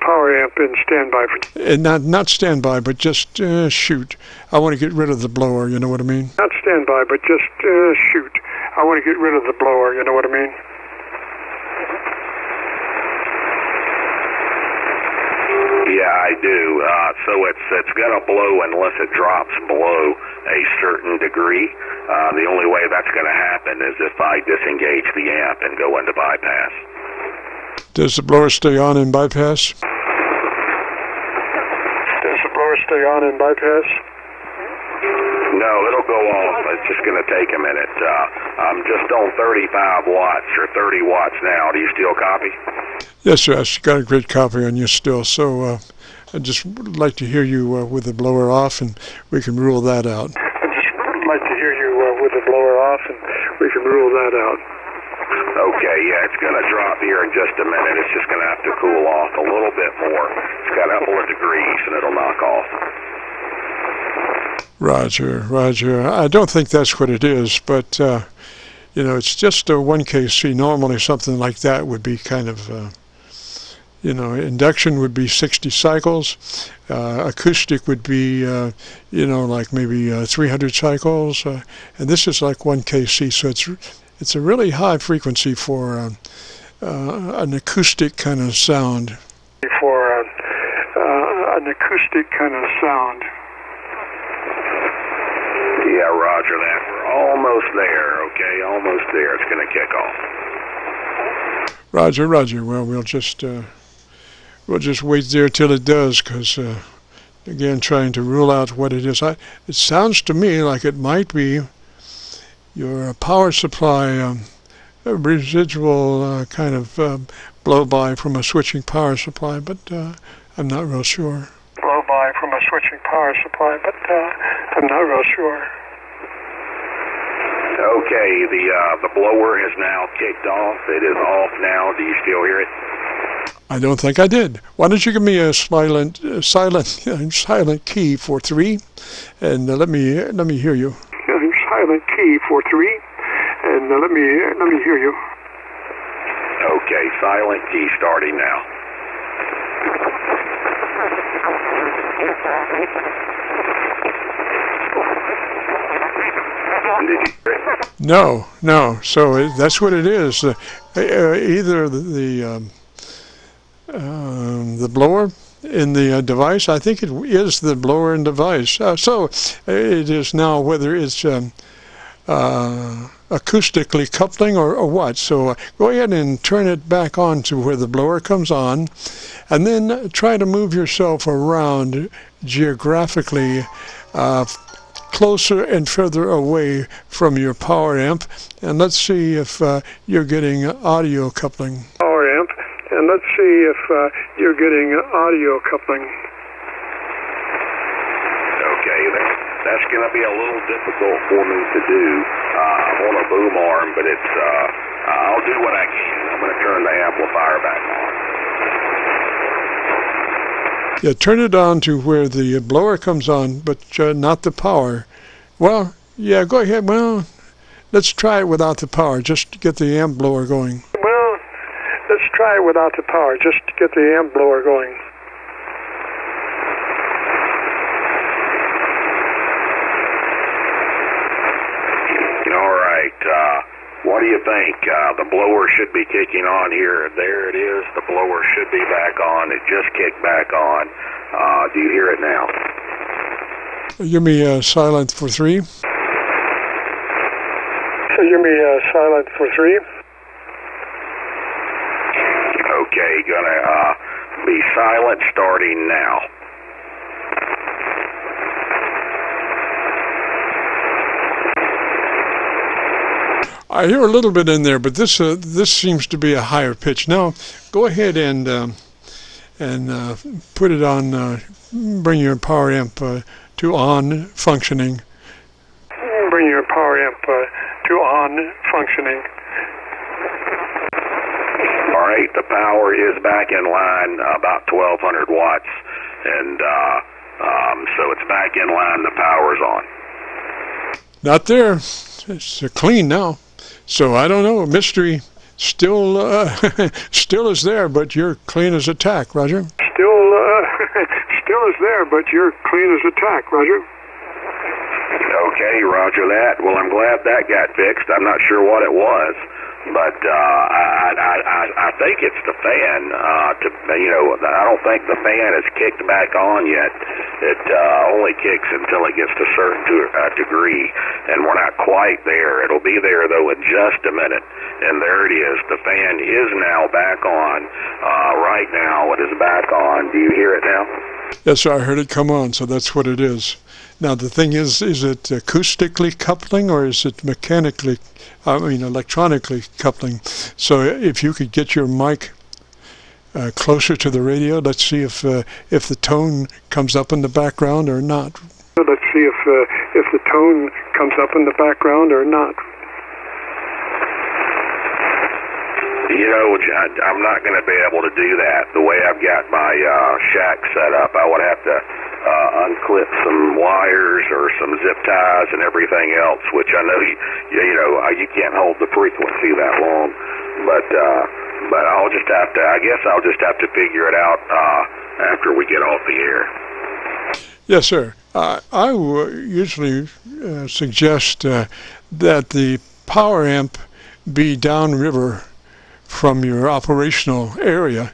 [SPEAKER 3] power amp in standby for...
[SPEAKER 1] And not standby, but just shoot. I want to get rid of the blower, you know what I mean?
[SPEAKER 3] Not standby, but just shoot. I want to get rid of the blower, you know what I mean?
[SPEAKER 6] Yeah, I do. So it's going to blow unless it drops below a certain degree. The only way that's going to happen is if I disengage the amp and go into bypass.
[SPEAKER 1] Does the blower stay on in bypass?
[SPEAKER 3] Does the blower stay on in bypass?
[SPEAKER 6] No, it'll go off. It's just going to take a minute. I'm just on 35 watts or 30 watts now. Do you still copy?
[SPEAKER 1] Yes, sir. I've got a great copy on you still. So I'd just like to hear you with the blower off, and we can rule that out.
[SPEAKER 3] I'd just like to hear you with the blower off, and we can rule that out.
[SPEAKER 6] Okay, yeah, it's going to drop here in just a minute. It's just going to have to cool off a little bit more. It's got a couple of degrees, and it'll knock off.
[SPEAKER 1] Roger, Roger. I don't think that's what it is, but, it's just a 1 kC. Normally something like that would be kind of, induction would be 60 cycles. Acoustic would be, like maybe 300 cycles. And this is like 1 kC, so it's a really high frequency for an acoustic kind of sound.
[SPEAKER 3] For an acoustic kind of sound.
[SPEAKER 6] Yeah, roger that. We're almost there, okay? Almost there. It's going to kick off.
[SPEAKER 1] Roger, Roger. Well, we'll just wait there till it does, because, again, trying to rule out what it is. It sounds to me like it might be your power supply, a residual kind of blow-by from a switching power supply, but I'm not real sure.
[SPEAKER 3] Blow-by from a switching power supply, but I'm not real sure.
[SPEAKER 6] Okay, the blower has now kicked off. It is off now. Do you still hear it?
[SPEAKER 1] I don't think I did. Why don't you give me a silent key for 3, and let me hear you.
[SPEAKER 3] Silent key for 3, and let me hear you.
[SPEAKER 6] Okay, silent key starting now. Did you hear it?
[SPEAKER 1] No. So that's what it is. Either the blower in the device. I think it is the blower in device. So it is now whether it's acoustically coupling or what. So go ahead and turn it back on to where the blower comes on, and then try to move yourself around geographically closer and further away from your power amp, and let's see if you're getting audio coupling.
[SPEAKER 3] Power amp, and let's see if you're getting audio coupling.
[SPEAKER 6] Okay, that's going to be a little difficult for me to do. I'm on a boom arm, but I'll do what I can. I'm going to turn the amplifier
[SPEAKER 1] Yeah, turn it on to where the blower comes on, but not the power. Well, yeah, go ahead. Well, let's try it without the power, just to get the amp blower going.
[SPEAKER 3] Well, let's try it without the power, just to get the amp blower going.
[SPEAKER 6] All right. What do you think? The blower should be kicking on here. There it is. The blower should be back on. It just kicked back on. Do you hear it now?
[SPEAKER 1] Give me silent for 3.
[SPEAKER 3] So give me silent for 3.
[SPEAKER 6] Okay, gonna be silent starting now.
[SPEAKER 1] I hear a little bit in there, but this seems to be a higher pitch. Now, go ahead and put it on. Bring your power amp to on functioning.
[SPEAKER 3] Bring your power amp to on functioning.
[SPEAKER 6] All right, the power is back in line, about 1,200 watts, and so it's back in line. The power's on.
[SPEAKER 1] Not there. It's clean now. So I don't know. Mystery still is there, but you're clean as a tack, Roger.
[SPEAKER 3] Still is there, but you're clean as a tack, Roger.
[SPEAKER 6] Okay, roger that. Well, I'm glad that got fixed. I'm not sure what it was, but I think it's the fan. I don't think the fan is kicked back on yet. It only kicks until it gets to a certain degree, and we're not quite there. It'll be there, though, in just a minute. And there it is. The fan is now back on. Right now, it is back on. Do you hear it now?
[SPEAKER 1] Yes, sir, I heard it come on, so that's what it is. Now, the thing is it acoustically coupling or is it electronically coupling? So if you could get your mic closer to the radio, let's see if the tone comes up in the background or not.
[SPEAKER 3] Let's see if the tone comes up in the background or not.
[SPEAKER 6] I'm not going to be able to do that. The way I've got my shack set up, I would have to unclip some wires or some zip ties and everything else, which I know you can't hold the frequency that long. But I'll just have to. I guess I'll just have to figure it out after we get off the air.
[SPEAKER 1] Yes, sir. I usually suggest that the power amp be downriver from your operational area,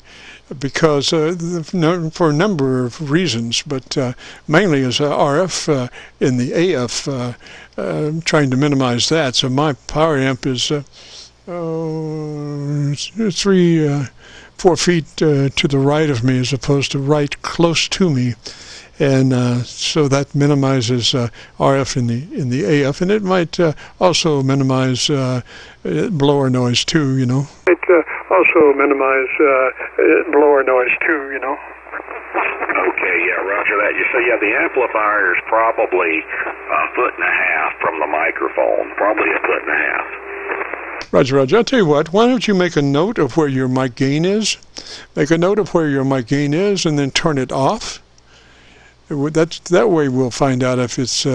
[SPEAKER 1] because for a number of reasons, but mainly as RF in the AF, trying to minimize that. So my power amp is 3-4 feet to the right of me as opposed to right close to me. And so that minimizes RF in the AF, and it might also minimize blower noise too, It
[SPEAKER 3] also minimize blower noise too,
[SPEAKER 6] Okay, yeah, roger that. So the amplifier is probably 1.5 feet from the microphone, probably 1.5 feet.
[SPEAKER 1] Roger. I'll tell you what, why don't you make a note of where your mic gain is? Make a note of where your mic gain is and then turn it off. That way we'll find out if it's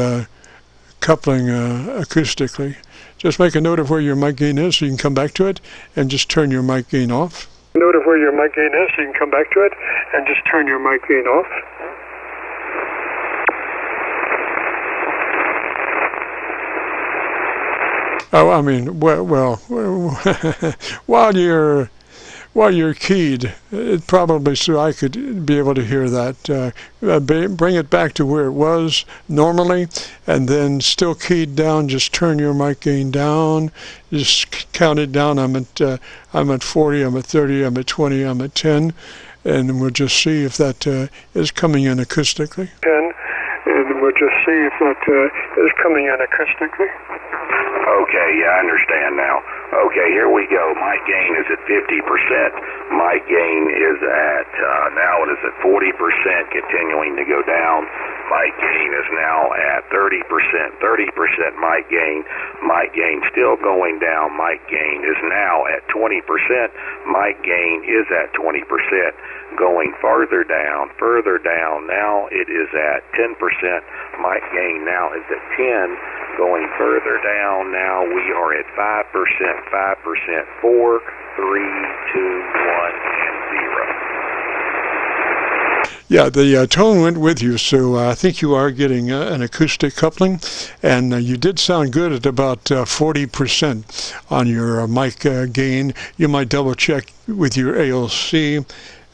[SPEAKER 1] coupling acoustically. Just make a note of where your mic gain is so you can come back to it and just turn your mic gain off.
[SPEAKER 3] Note of where your mic gain is so you can come back to it and just turn your mic gain off.
[SPEAKER 1] Oh, I mean, well, while you're keyed, it probably so I could be able to hear that. Bring it back to where it was normally, and then still keyed down. Just turn your mic gain down. Just count it down. I'm at 40. I'm at 30. I'm at 20. I'm at 10, and we'll just see if that is coming in acoustically.
[SPEAKER 3] 10, and we'll just see if that is coming in acoustically.
[SPEAKER 6] Okay, yeah, I understand now. Okay, here we go. Mic gain is at 50%. Mic gain is at, now it is at 40%, continuing to go down. Mic gain is now at 30%. 30% mic gain. Mic gain still going down. Mic gain is now at 20%. Mic gain is at 20%. Going further down. Now it is at 10%. Mic gain now is at 10. Going further down, now we are at 5%. 5%. 4, 3, 2, 1, and 0.
[SPEAKER 1] Yeah, the tone went with you, so I think you are getting an acoustic coupling, and you did sound good at about 40% on your mic gain. You might double check with your ALC.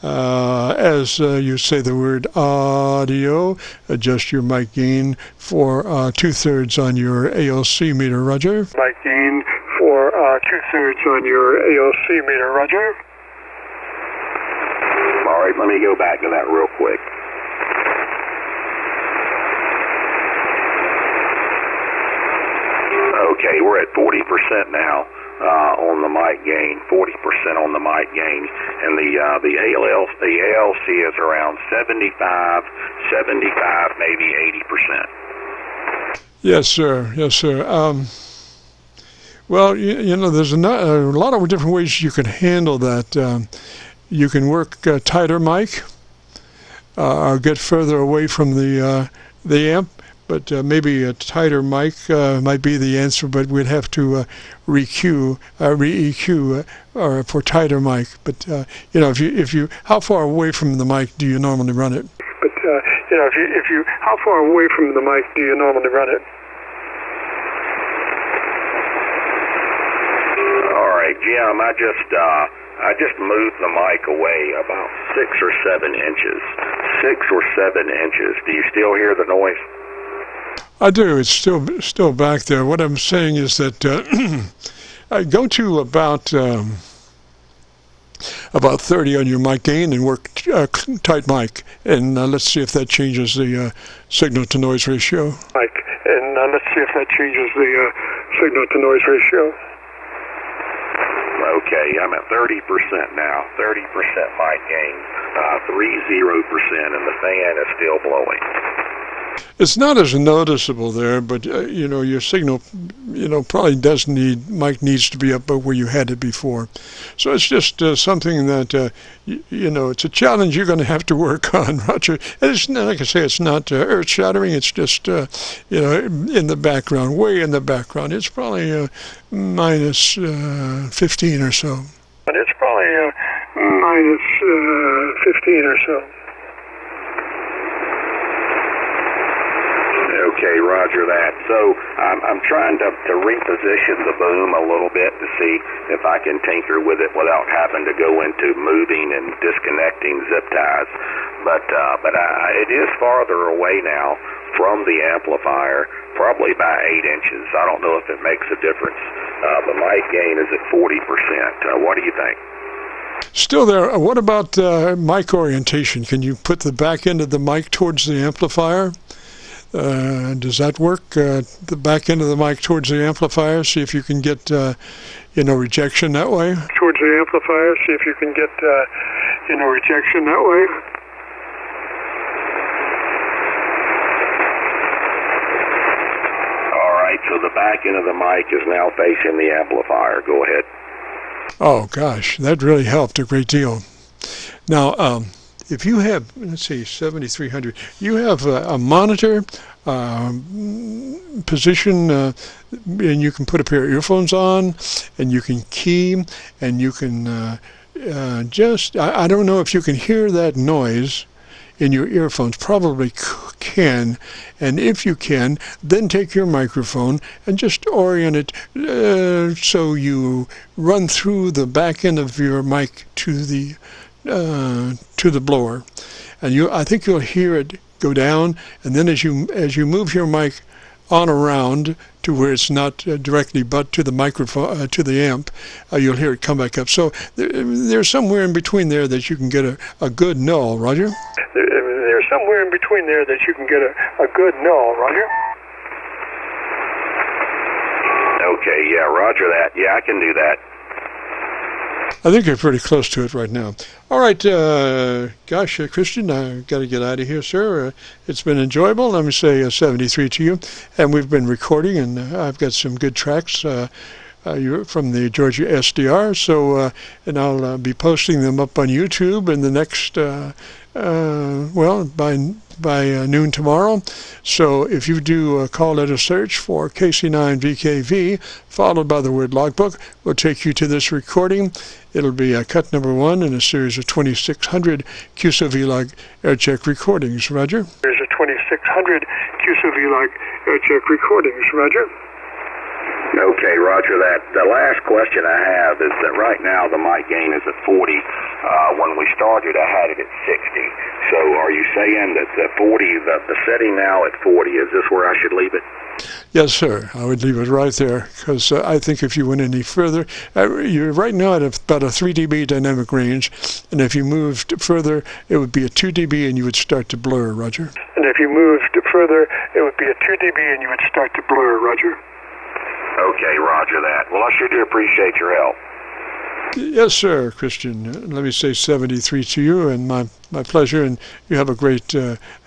[SPEAKER 1] As you say the word audio, adjust your mic gain for 2/3 on your ALC meter, Roger.
[SPEAKER 3] Mic gain for 2/3 on your ALC meter, Roger.
[SPEAKER 6] All right, let me go back to that real quick. Okay, we're at 40% now on the mic gain, 40% on the mic gain, and the ALC is around 75, maybe 80%.
[SPEAKER 1] Yes, sir. Yes, sir. Well, you know, there's a lot of different ways you can handle that. You can work tighter mic, or get further away from the amp, but maybe a tighter mic might be the answer. But we'd have to re-EQ or for tighter mic. But you know, if you how far away from the mic do you normally run it?
[SPEAKER 3] But you know, if you how far away from the mic do you normally run it?
[SPEAKER 6] All right, Jim, I just moved the mic away about 6 or 7 inches. 6 or 7 inches. Do you still hear the noise?
[SPEAKER 1] I do. It's still back there. What I'm saying is that I go to about 30 on your mic gain and work tight mic, and let's see if that changes the signal to noise ratio.
[SPEAKER 3] Mic, and let's see if that changes the signal to noise ratio.
[SPEAKER 6] Okay, I'm at 30% now. 30% mic gain, 30%, and the fan is still blowing.
[SPEAKER 1] It's not as noticeable there, but you know, your signal, you know, probably mic needs to be up where you had it before. So it's just something that you know, it's a challenge you're going to have to work on, Roger. And it's not, like I say, it's not earth-shattering. It's just you know, in the background, way in the background. It's probably minus 15 or so.
[SPEAKER 3] But it's probably minus 15 or so.
[SPEAKER 6] Okay, roger that. So I'm trying to reposition the boom a little bit to see if I can tinker with it without having to go into moving and disconnecting zip ties. But it is farther away now from the amplifier, probably by 8 inches. I don't know if it makes a difference. The mic gain is at 40%. What do you think?
[SPEAKER 1] Still there. What about mic orientation? Can you put the back end of the mic towards the amplifier? Does that work? The back end of the mic towards the amplifier. See if you can get, you know, rejection that way.
[SPEAKER 3] Towards the amplifier. See if you can get, you know, rejection that way.
[SPEAKER 6] All right. So the back end of the mic is now facing the amplifier. Go ahead.
[SPEAKER 1] Oh gosh, that really helped a great deal. Now, if you have, let's see, 7300, you have a monitor position, and you can put a pair of earphones on, and you can key, and you can I don't know if you can hear that noise in your earphones. Probably can, and if you can, then take your microphone and just orient it so you run through the back end of your mic to the blower, and I think you'll hear it go down, and then as you move your mic on around to where it's not directly but to the microphone to the amp, you'll hear it come back up. So there's somewhere in between there that you can get a good null, Roger.
[SPEAKER 3] There's somewhere in between there that you can get a good null, Roger.
[SPEAKER 6] Okay, yeah, roger that. Yeah, I can do that.
[SPEAKER 1] I think you're pretty close to it right now. All right, gosh, Christian, I've got to get out of here, sir. It's been enjoyable. Let me say 73 to you. And we've been recording, and I've got some good tracks you're from the Georgia SDR. So, and I'll be posting them up on YouTube in the next, well, by noon tomorrow. So if you do a call letter search for KC9VKV, followed by the word logbook, will take you to this recording. It'll be cut number 1 in a series of 2,600 Qso-Vlog Aircheck recordings. Roger. There's a 2,600 Qso-Vlog Aircheck recordings. Roger.
[SPEAKER 6] Okay, Roger that. The last question I have is that right now the mic gain is at 40. When we started, I had it at 60. So are you saying that the 40, the setting now at 40, is this where I should leave it?
[SPEAKER 1] Yes, sir. I would leave it right there, because I think if you went any further, you're right now at about a 3 dB dynamic range, and if you moved further, it would be a 2 dB and you would start to blur, Roger. And if you moved further, it would be a 2 dB and you would start to blur, Roger.
[SPEAKER 6] Okay, Roger that. Well, I sure do appreciate your help.
[SPEAKER 1] Yes, sir, Christian. Let me say 73 to you, and my pleasure, and you have a great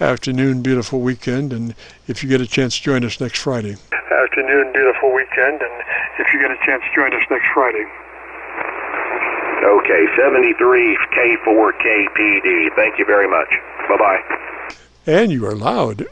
[SPEAKER 1] afternoon, beautiful weekend, and if you get a chance, join us next Friday. Afternoon, beautiful weekend, and if you get a chance, join us next Friday.
[SPEAKER 6] Okay, 73 K4KPD. Thank you very much. Bye-bye.
[SPEAKER 1] And you are loud.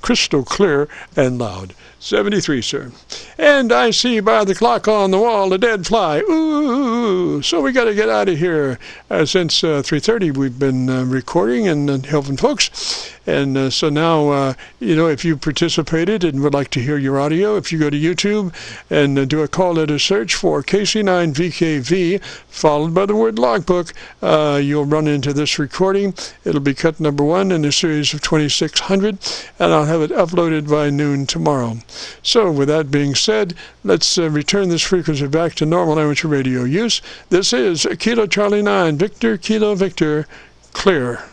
[SPEAKER 1] Crystal clear and loud. 73, sir. And I see by the clock on the wall a dead fly. Ooh, so we got to get out of here. Since 3:30, we've been recording and helping folks. And so now, you know, if you participated and would like to hear your audio, if you go to YouTube and do a call letter search for KC9VKV, followed by the word logbook, you'll run into this recording. It'll be cut number 1 in a series of 2,600, and I'll have it uploaded by noon tomorrow. So with that being said, let's return this frequency back to normal amateur radio use. This is Kilo Charlie 9, Victor Kilo Victor, clear.